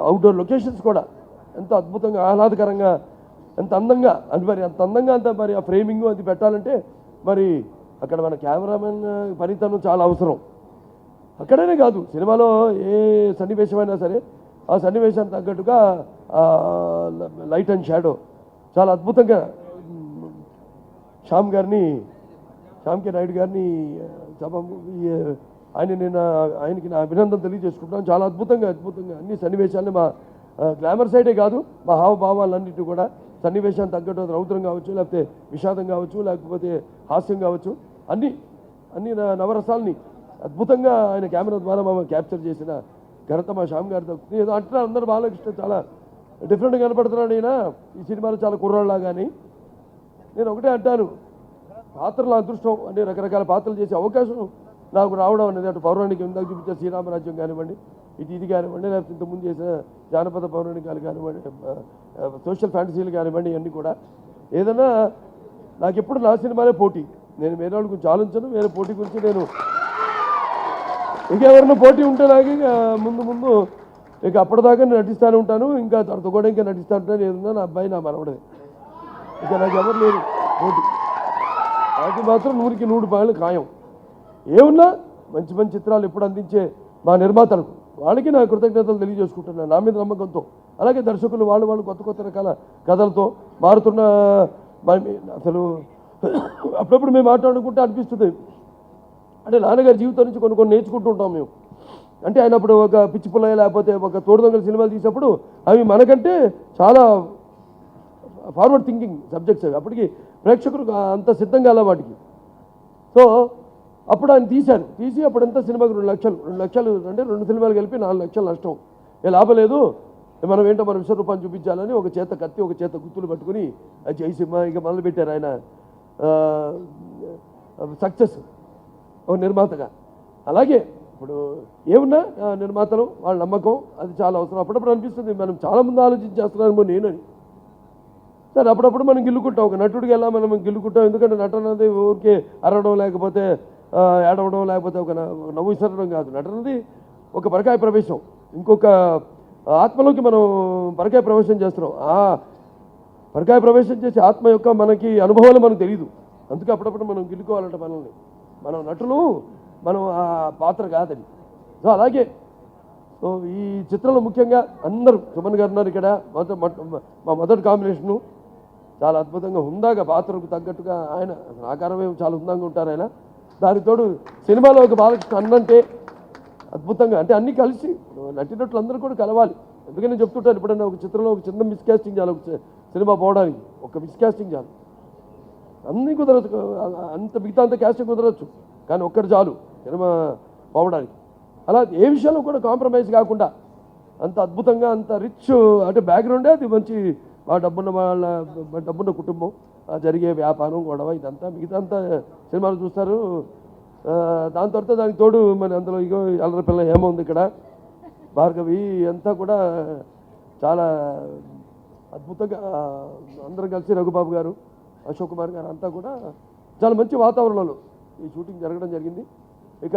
అవుట్డోర్ లొకేషన్స్ కూడా ఎంతో అద్భుతంగా ఆహ్లాదకరంగా ఎంత అందంగా అది మరి అంత అందంగా అంత మరి ఆ ఫ్రేమింగ్ అది పెట్టాలంటే మరి అక్కడ మన కెమెరామెన్ పనితనం చాలా అవసరం. అక్కడనే కాదు, సినిమాలో ఏ సన్నివేశమైనా సరే ఆ సన్నివేశానికి తగ్గట్టుగా లైట్ అండ్ షాడో చాలా అద్భుతంగా శ్యామ్ కే నాయుడు గారిని ఆయనకి నా అభినందన తెలియజేసుకుంటాను. చాలా అద్భుతంగా అన్ని సన్నివేశాలని మా గ్లామర్ సైడే కాదు, మా హావభావాలన్నింటి కూడా సన్నివేశాన్ని తగ్గట్టు రౌద్రం కావచ్చు, లేకపోతే విషాదం కావచ్చు, లేకపోతే హాస్యం కావచ్చు, అన్ని నవరసాలని అద్భుతంగా ఆయన కెమెరా ద్వారా క్యాప్చర్ చేసిన ఘనత మా శ్యామ్ గారి దక్కుతుంది. ఏదో అంటే అందరూ బాలకృష్ణ చాలా డిఫరెంట్గా కనపడుతున్నాడు ఈయన ఈ సినిమాలో, చాలా కుర్రాళ్ళలాగాని. నేను ఒకటే అంటాను, పాత్రల అదృష్టం అంటే రకరకాల పాత్రలు చేసే అవకాశం నాకు రావడం అనేది, అటు పౌరాణిక ఇందాక చూపించే శ్రీరామరాజ్యం కానివ్వండి, ఇది కానివ్వండి, లేకపోతే ఇంతకుముందు చేసిన జానపద పౌరాణికాలు కానివ్వండి, సోషల్ ఫ్యాంటసీలు కానివ్వండి, ఇవన్నీ కూడా ఏదైనా నాకు ఎప్పుడు నా సినిమానే పోటీ. నేను వేరే వాళ్ళ గురించి ఆలోచించను, వేరే పోటీ గురించి నేను ఇంకెవరైనా పోటీ ఉంటే నాకు ఇక ముందు ఇక అప్పటిదాకా నేను నటిస్తూనే ఉంటాను. ఇంకా తర్వాత కూడా ఇంకా నటిస్తూ ఉంటాను. ఏదన్నా నా అబ్బాయి నా మనవడే, ఇక నాకు ఎవరు లేరు పోటీ. నాకు మాత్రం 100కి 100 పాయలు ఖాయం. ఏమున్నా మంచి చిత్రాలు ఎప్పుడు అందించే మా నిర్మాతలకు వాళ్ళకి నా కృతజ్ఞతలు తెలియజేసుకుంటున్నాను, నా మీద నమ్మకంతో. అలాగే దర్శకులు వాళ్ళు కొత్త రకాల కథలతో మారుతున్న అసలు అప్పుడప్పుడు మేము మాట్లాడుకుంటే అనిపిస్తుంది, అంటే నాన్నగారి జీవితం నుంచి కొన్ని నేర్చుకుంటూ ఉంటాం మేము. అంటే ఆయన అప్పుడు ఒక పిచ్చి పుల్లయ్య లేకపోతే ఒక తోడుదొంగల సినిమాలు తీసినప్పుడు అవి మనకంటే చాలా ఫార్వర్డ్ థింకింగ్ సబ్జెక్ట్స్ అవి. అప్పటికి ప్రేక్షకులు అంత సిద్ధంగా అలా వాటికి. సో అప్పుడు ఆయన తీసి అప్పుడంతా సినిమాకి 2 లక్షలు అంటే 2 సినిమాలు కలిపి 4 లక్షలు నష్టం. లాభం లేదు, మనం ఏంటో మన విశ్వరూపాన్ని చూపించాలని ఒక చేత కత్తి ఒక చేత గుత్తులు పట్టుకుని అది జై సినిమా ఇక మొదలుపెట్టారు ఆయన. సక్సెస్ ఒక నిర్మాతగా. అలాగే ఇప్పుడు ఏమున్నా నిర్మాతలు వాళ్ళ నమ్మకం అది చాలా అవసరం. అప్పుడప్పుడు అనిపిస్తుంది మనం చాలా ముందు ఆలోచించేస్తున్నామో నేనని. సరే అప్పుడప్పుడు మనం గిల్లుకుంటాం, ఒక నటుడికి ఎలా మనం గిల్లుకుంటాం. ఎందుకంటే నటన అనేది ఊరికే అరవడం లేకపోతే ఏడవడం లేకపోతే ఒక నవ్వు విసరడం కాదు. నటనది ఒక పరకాయ ప్రవేశం, ఇంకొక ఆత్మలోకి మనం పరకాయ ప్రవేశం చేస్తున్నాం. ఆ పరకాయ ప్రవేశం చేసే ఆత్మ యొక్క మనకి అనుభవాలు మనకు తెలియదు. అందుకే అప్పుడప్పుడు మనం గిల్లుకోవాలంటే మనల్ని, మనం నటులు, మనం ఆ పాత్ర కాదని. సో అలాగే సో ఈ చిత్రంలో ముఖ్యంగా అందరూ సుమన్ గారు ఉన్నారు ఇక్కడ. మా మొదటి కాంబినేషను చాలా అద్భుతంగా హుందాగా పాత్రకు తగ్గట్టుగా ఆయన ఆకారమే చాలా హుందంగా ఉంటారు ఆయన. దానికి తోడు సినిమాలో ఒక బాలకృష్ణ అన్నంటే అద్భుతంగా, అంటే అన్నీ కలిసి నటినట్లు అందరూ కూడా కలవాలి. అందుకని నేను చెప్తుంటాను, ఎప్పుడైనా ఒక చిత్రంలో ఒక చిన్న మిస్కాస్టింగ్ చాలు, ఒక సినిమా పోవడానికి ఒక మిస్కాస్టింగ్ చాలు. అన్నీ కుదరచ్చు, అంత మిగతా అంత క్యాస్టింగ్ కుదరచ్చు, కానీ ఒక్కటి చాలు సినిమా పోవడానికి. అలా ఏ విషయంలో కూడా కాంప్రమైజ్ కాకుండా అంత అద్భుతంగా అంత రిచ్ అంటే బ్యాక్గ్రౌండే అది మంచి డబ్బున్న కుటుంబం, జరిగే వ్యాపారం గొడవ ఇదంతా మిగతా అంతా సినిమాలు చూస్తారు. దాని తర్వాత దానికి తోడు మరి అందులో ఇగో అల్లరి పిల్ల ఏమో ఉంది ఇక్కడ, భార్గవి అంతా కూడా చాలా అద్భుతంగా అందరం కలిసి రఘుబాబు గారు, అశోక్ కుమార్ గారు అంతా కూడా చాలా మంచి వాతావరణంలో ఈ షూటింగ్ జరగడం జరిగింది. ఇక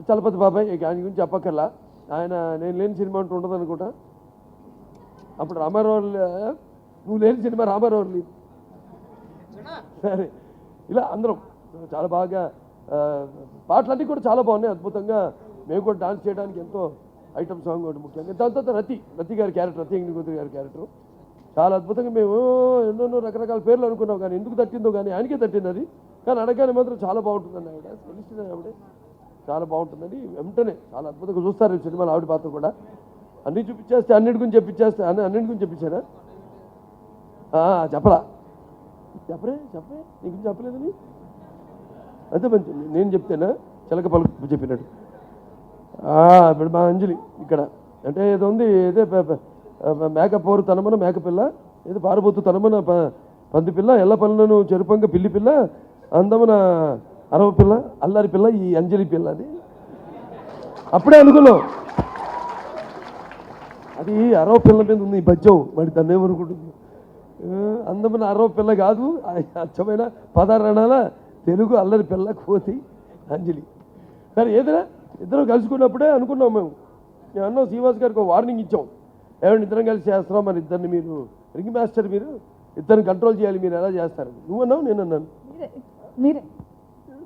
చలపతి బాబాయ్ ఇక ఆయన గురించి చెప్పక్కర్లా, ఆయన నేను లేని సినిమా అంటూ ఉండదు అనుకుంటా. అప్పుడు రామారావు నువ్వు లేని సినిమా రామారావు లేదు. సరే ఇలా అందరం చాలా బాగా పాటలన్నీ కూడా చాలా బాగున్నాయి అద్భుతంగా. మేము కూడా డాన్స్ చేయడానికి ఎంతో ఐటమ్ సాంగ్ ఒకటి ముఖ్యంగా. దాని తర్వాత రతి గారి క్యారెక్టర్, రతి ఎంగిలిగోత్రి గారి క్యారెక్టర్ చాలా అద్భుతంగా. మేము ఎన్నెన్నో రకరకాల పేర్లు అనుకున్నాం, కానీ ఎందుకు తట్టిందో కానీ ఆయనకే తట్టింది అది. కానీ అడగానే మాత్రం చాలా బాగుంటుందండి ఆవిడ, తెలిసిన ఆవిడే చాలా బాగుంటుందండి. వెంటనే చాలా అద్భుతంగా చూస్తారు ఈ సినిమాలో ఆవిడ పాత్ర కూడా. అన్నీ చూపించేస్తే అన్నిటి గురించి చెప్పించేస్తే అన్నిటి గురించి చెప్పించానా? చెప్పరా చెప్పరే నీ గురించి చెప్పలేదని అంతే మంచి నేను చెప్తేనా చిలక పలుకు చెప్పినట్టు. ఇప్పుడు మా అంజలి ఇక్కడ అంటే ఏదో ఉంది, ఏదే మేకపోరు తనమన మేకపిల్ల, ఏదో పారబోతు తనమన పంది పిల్ల, ఎల్ల పనులను చెరుపంగా పిల్లి పిల్ల, అందమన అరవ పిల్ల, అల్లారి పిల్ల, ఈ అంజలి పిల్ల అని అప్పుడే అనుకున్నాం. అది అరవ పిల్ల మీద ఉంది ఈ పద్యం, మరి దాన్ని ఏమనుకుంటుంది. అందమైన అరవ పిల్ల కాదు, అచ్చమైన పదారణాల తెలుగు అల్లరి పిల్ల కోతి అంజలి. సరే ఏదైనా ఇద్దరం కలుసుకున్నప్పుడే అనుకున్నాం మేము. నేను అన్నాం శ్రీనివాస్ గారికి ఒక వార్నింగ్ ఇచ్చాం, ఏమైనా ఇద్దరం కలిసి చేస్తున్నాం, మరి ఇద్దరిని మీరు రింగ్ మాస్టర్, మీరు ఇద్దరిని కంట్రోల్ చేయాలి, మీరు ఎలా చేస్తారు? నువ్వు అన్నావు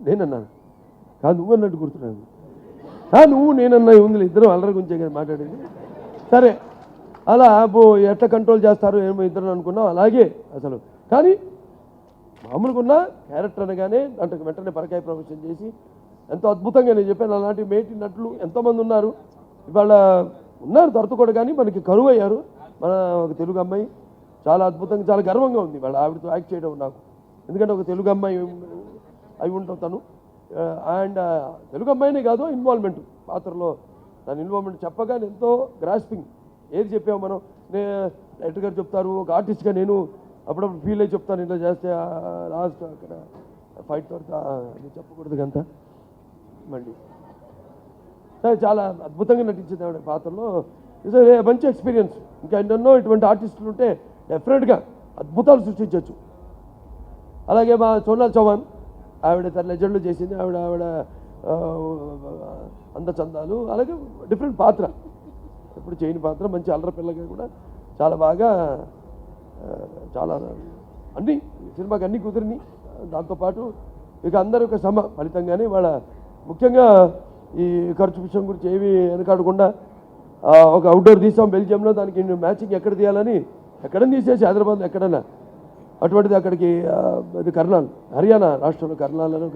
నేనన్నాను కాదు నువ్వు అన్నట్టు గుర్తున్నాను. నువ్వు నేనన్నా ఉందిలే, ఇద్దరం అల్లరి గురించే కదా మాట్లాడేది. సరే అలా ఎట్లా కంట్రోల్ చేస్తారు ఏమో ఇద్దరు అనుకున్నాం. అలాగే అసలు కానీ మామూలుగా ఉన్న క్యారెక్టర్ అనగానే దాంట్లో వెంటనే పరకాయ ప్రవేశం చేసి ఎంతో అద్భుతంగా నేను చెప్పాను. అలాంటి మేటి నటులు ఎంతోమంది ఉన్నారు, ఇవాళ ఉన్నారు దొరకకూడదు, కానీ మనకి కరువు అయ్యారు. మన ఒక తెలుగు అమ్మాయి చాలా అద్భుతంగా చాలా గర్వంగా ఉంది వాళ్ళ ఆవిడతో యాక్ట్ చేయడం నాకు. ఎందుకంటే ఒక తెలుగు అమ్మాయి అయి ఉంటాం తను. అండ్ తెలుగు అమ్మాయినే కాదు, ఇన్వాల్వ్మెంట్ పాత్రలో తన ఇన్వాల్వ్మెంట్ చెప్పగానే ఎంతో గ్రాస్పింగ్. ఏది చెప్పాము మనం, డైరెక్టర్ గారు చెప్తారు, ఒక ఆర్టిస్ట్గా నేను అప్పుడప్పుడు ఫీల్ అయ్యి చెప్తాను, ఇలా చేస్తే లాస్ట్ అక్కడ ఫైట్ తర్వాత నేను చెప్పకూడదు కంతా మళ్ళీ. చాలా అద్భుతంగా నటించింది ఆవిడ పాత్రలో. మంచి ఎక్స్పీరియన్స్. ఇంకా ఎన్నెన్నో ఇటువంటి ఆర్టిస్టులు ఉంటే డెఫినెట్గా అద్భుతాలు సృష్టించవచ్చు. అలాగే మా సోనాల్ చౌహాన్ ఆవిడ తన లెజెండ్లో చేసింది, ఆవిడ అందచందాలు, అలాగే డిఫరెంట్ పాత్ర, ఎప్పుడు చేయని పాత్ర, మంచి అల్లరి పిల్లగా కూడా చాలా బాగా చాలా అన్నీ సినిమాకి అన్నీ కుదిరిని. దాంతోపాటు ఇక అందరి యొక్క శ్రమ ఫలితంగానే వాళ్ళ ముఖ్యంగా ఈ ఖర్చు విషయం గురించి ఏమీ వెనకాడకుండా ఒక అవుట్డోర్ తీసాం బెల్జియంలో, దానికి మ్యాచింగ్ ఎక్కడ తీయాలని ఎక్కడైనా తీసేసి హైదరాబాద్లో ఎక్కడైనా, అటువంటిది అక్కడికి అది కర్నాల్ హర్యానా రాష్ట్రంలో కర్నాల్ అని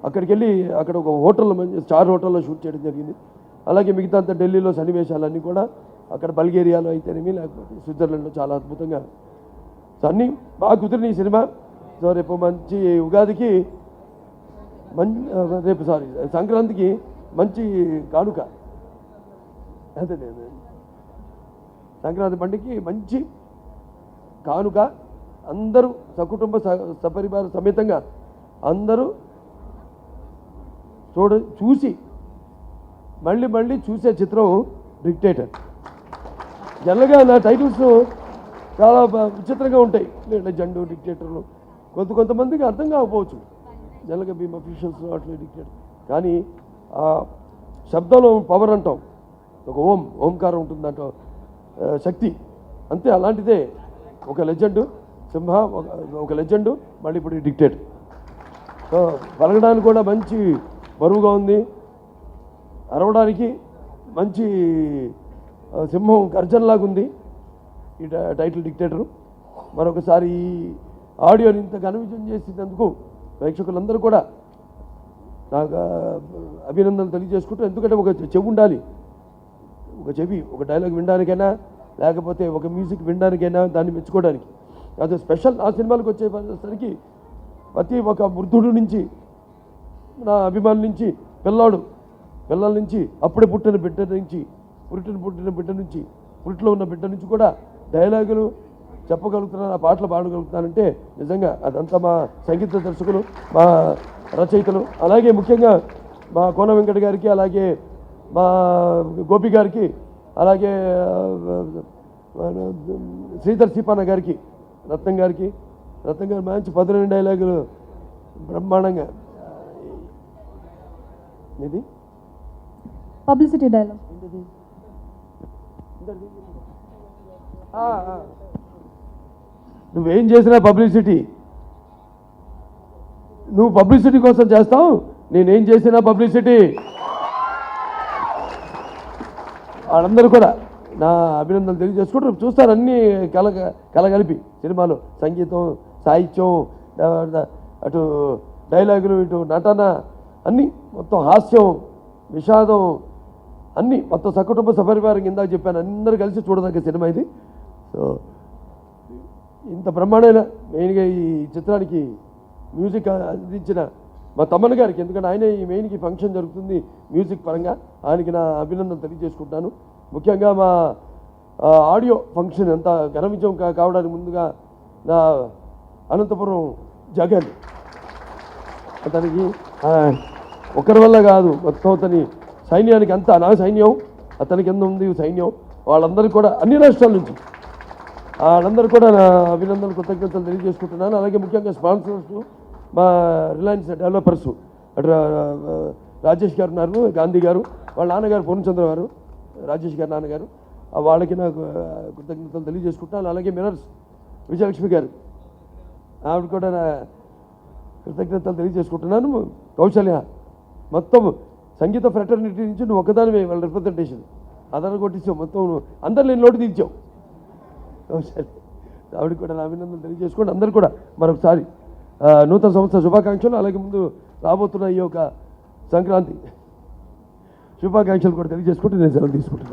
అక్కడికి వెళ్ళి అక్కడ ఒక హోటల్లో మంచి స్టార్ హోటల్లో షూట్ చేయడం జరిగింది. అలాగే మిగతా అంతా ఢిల్లీలో సన్నివేశాలన్నీ కూడా అక్కడ బల్గేరియాలో అయితేనేమి లేకపోతే స్విట్జర్లాండ్లో చాలా అద్భుతంగా సో అన్నీ బాగా కుదిరిన ఈ సినిమా. సో రేపు మంచి ఉగాదికి రేపు సారీ సంక్రాంతికి మంచి కానుక అదే సంక్రాంతి పండుగకి మంచి కానుక అందరూ సకుటుంబ సపరివార సమేతంగా అందరూ చూసి మళ్ళీ మళ్ళీ చూసే చిత్రం డిక్టేటర్. జనరల్గా నా టైటిల్స్ చాలా విచిత్రంగా ఉంటాయి, లెజెండ్, డిక్టేటర్లు. కొంతమందికి అర్థం కాకపోవచ్చు జనరల్గా భీమ్ అఫీషియల్స్ అట్లా డిక్టేటర్. కానీ ఆ శబ్దంలో పవర్ అంటాం, ఒక ఓంకారం ఉంటుంది దాంట్లో శక్తి, అంతే. అలాంటిదే ఒక లెజెండ్ సింహ, ఒక లెజెండ్, మళ్ళీ ఇప్పుడు డిక్టేటర్. సో పలకడానికి కూడా మంచి బరువుగా ఉంది, అరవడానికి మంచి సింహం గర్జనలాగా ఉంది ఈ టైటిల్ డిక్టేటరు. మరొకసారి ఈ ఆడియోని ఇంత ఘన విజయం చేసినందుకు ప్రేక్షకులందరూ కూడా నాకు అభినందనలు తెలియజేసుకుంటూ, ఎందుకంటే ఒక చెవి ఉండాలి, ఒక చెవి ఒక డైలాగ్ వినడానికైనా లేకపోతే ఒక మ్యూజిక్ వినడానికైనా దాన్ని మెచ్చుకోవడానికి. అది స్పెషల్. ఆ సినిమాలకు వచ్చేసరికి ప్రతి ఒక వృద్ధుడు నుంచి, నా అభిమానుల నుంచి, పిల్లల నుంచి, అప్పుడే పుట్టిన బిడ్డ నుంచి, పురిటిలో ఉన్న బిడ్డ నుంచి కూడా డైలాగులు చెప్పగలుగుతున్నాను, ఆ పాటలు పాడగలుగుతానంటే నిజంగా అదంతా మా సంగీత దర్శకులు, మా రచయితలు, అలాగే ముఖ్యంగా మా కోన వెంకట గారికి, అలాగే మా గోపి గారికి, అలాగే శ్రీధర్ సీపాన గారికి, రత్నం గారు మంచి 12 డైలాగులు బ్రహ్మాండంగా. ఇది పబ్లిసిటీ డైలాగ్. నువ్వేం చేసినా పబ్లిసిటీ, నువ్వు పబ్లిసిటీ కోసం చేస్తావు, నేనేం చేసినా పబ్లిసిటీ. వాళ్ళందరూ కూడా నా అభినందనలు తెలియజేసుకుంటూ చూస్తారు. అన్నీ కలగలిపి సినిమాలో సంగీతం, సాహిత్యం, అటు డైలాగులు, ఇటు నటన, అన్నీ మొత్తం హాస్యం, విషాదం, అన్నీ మొత్తం సకుటుంబ సపరివారం ఇందాక చెప్పాను, అందరూ కలిసి చూడదగ్గ సినిమా ఇది. సో ఇంత బ్రహ్మాండమైన మెయిన్గా ఈ చిత్రానికి మ్యూజిక్ అందించిన మా తమ్మన్న గారికి, ఎందుకంటే ఆయన ఈ మెయిన్కి ఫంక్షన్ జరుగుతుంది మ్యూజిక్ పరంగా, ఆయనకి నా అభినందన తెలియజేసుకుంటాను. ముఖ్యంగా మా ఆడియో ఫంక్షన్ ఎంత ఘన విజయం కావడానికి ముందుగా నా అనంతపురం జగన్, అతనికి ఒకరి వల్ల కాదు, మొత్తం అతని సైన్యానికి అంతా, నా సైన్యం అతనికి ఎంత ఉంది సైన్యం, వాళ్ళందరికీ కూడా అన్ని రాష్ట్రాల నుంచి వాళ్ళందరూ కూడా నా అభినందనలు, కృతజ్ఞతలు తెలియజేసుకుంటున్నాను. అలాగే ముఖ్యంగా స్పాన్సర్స్ మా రిలయన్స్ డెవలపర్స్, అటు రాజేష్ గారు ఉన్నారు, గాంధీ గారు, వాళ్ళ నాన్నగారు పూర్ణచంద్ర గారు, రాజేష్ గారు నాన్నగారు, వాళ్ళకి నాకు కృతజ్ఞతలు తెలియజేసుకుంటున్నాను. అలాగే మినర్స్ విజయలక్ష్మి గారు, ఆవిడ కూడా నా కృతజ్ఞతలు తెలియజేసుకుంటున్నాను. కౌశల్య, మొత్తం సంగీత ఫ్రెటర్నిటీ నుంచి నువ్వు ఒకదానివే వాళ్ళ రిప్రజెంటేషన్ అదన కొట్టించావు, మొత్తం అందరు నేను లోటు తీర్చావు. కౌశల్య, ఆవిడ కూడా నా అభినందనలు తెలియజేసుకోండి. అందరూ కూడా మరొకసారి నూతన సంవత్సర శుభాకాంక్షలు, అలాగే ముందు రాబోతున్న ఈ యొక్క సంక్రాంతి శుభాకాంక్షలు కూడా తెలియజేసుకుంటూ నేను సెలవు తీసుకుంటున్నాను.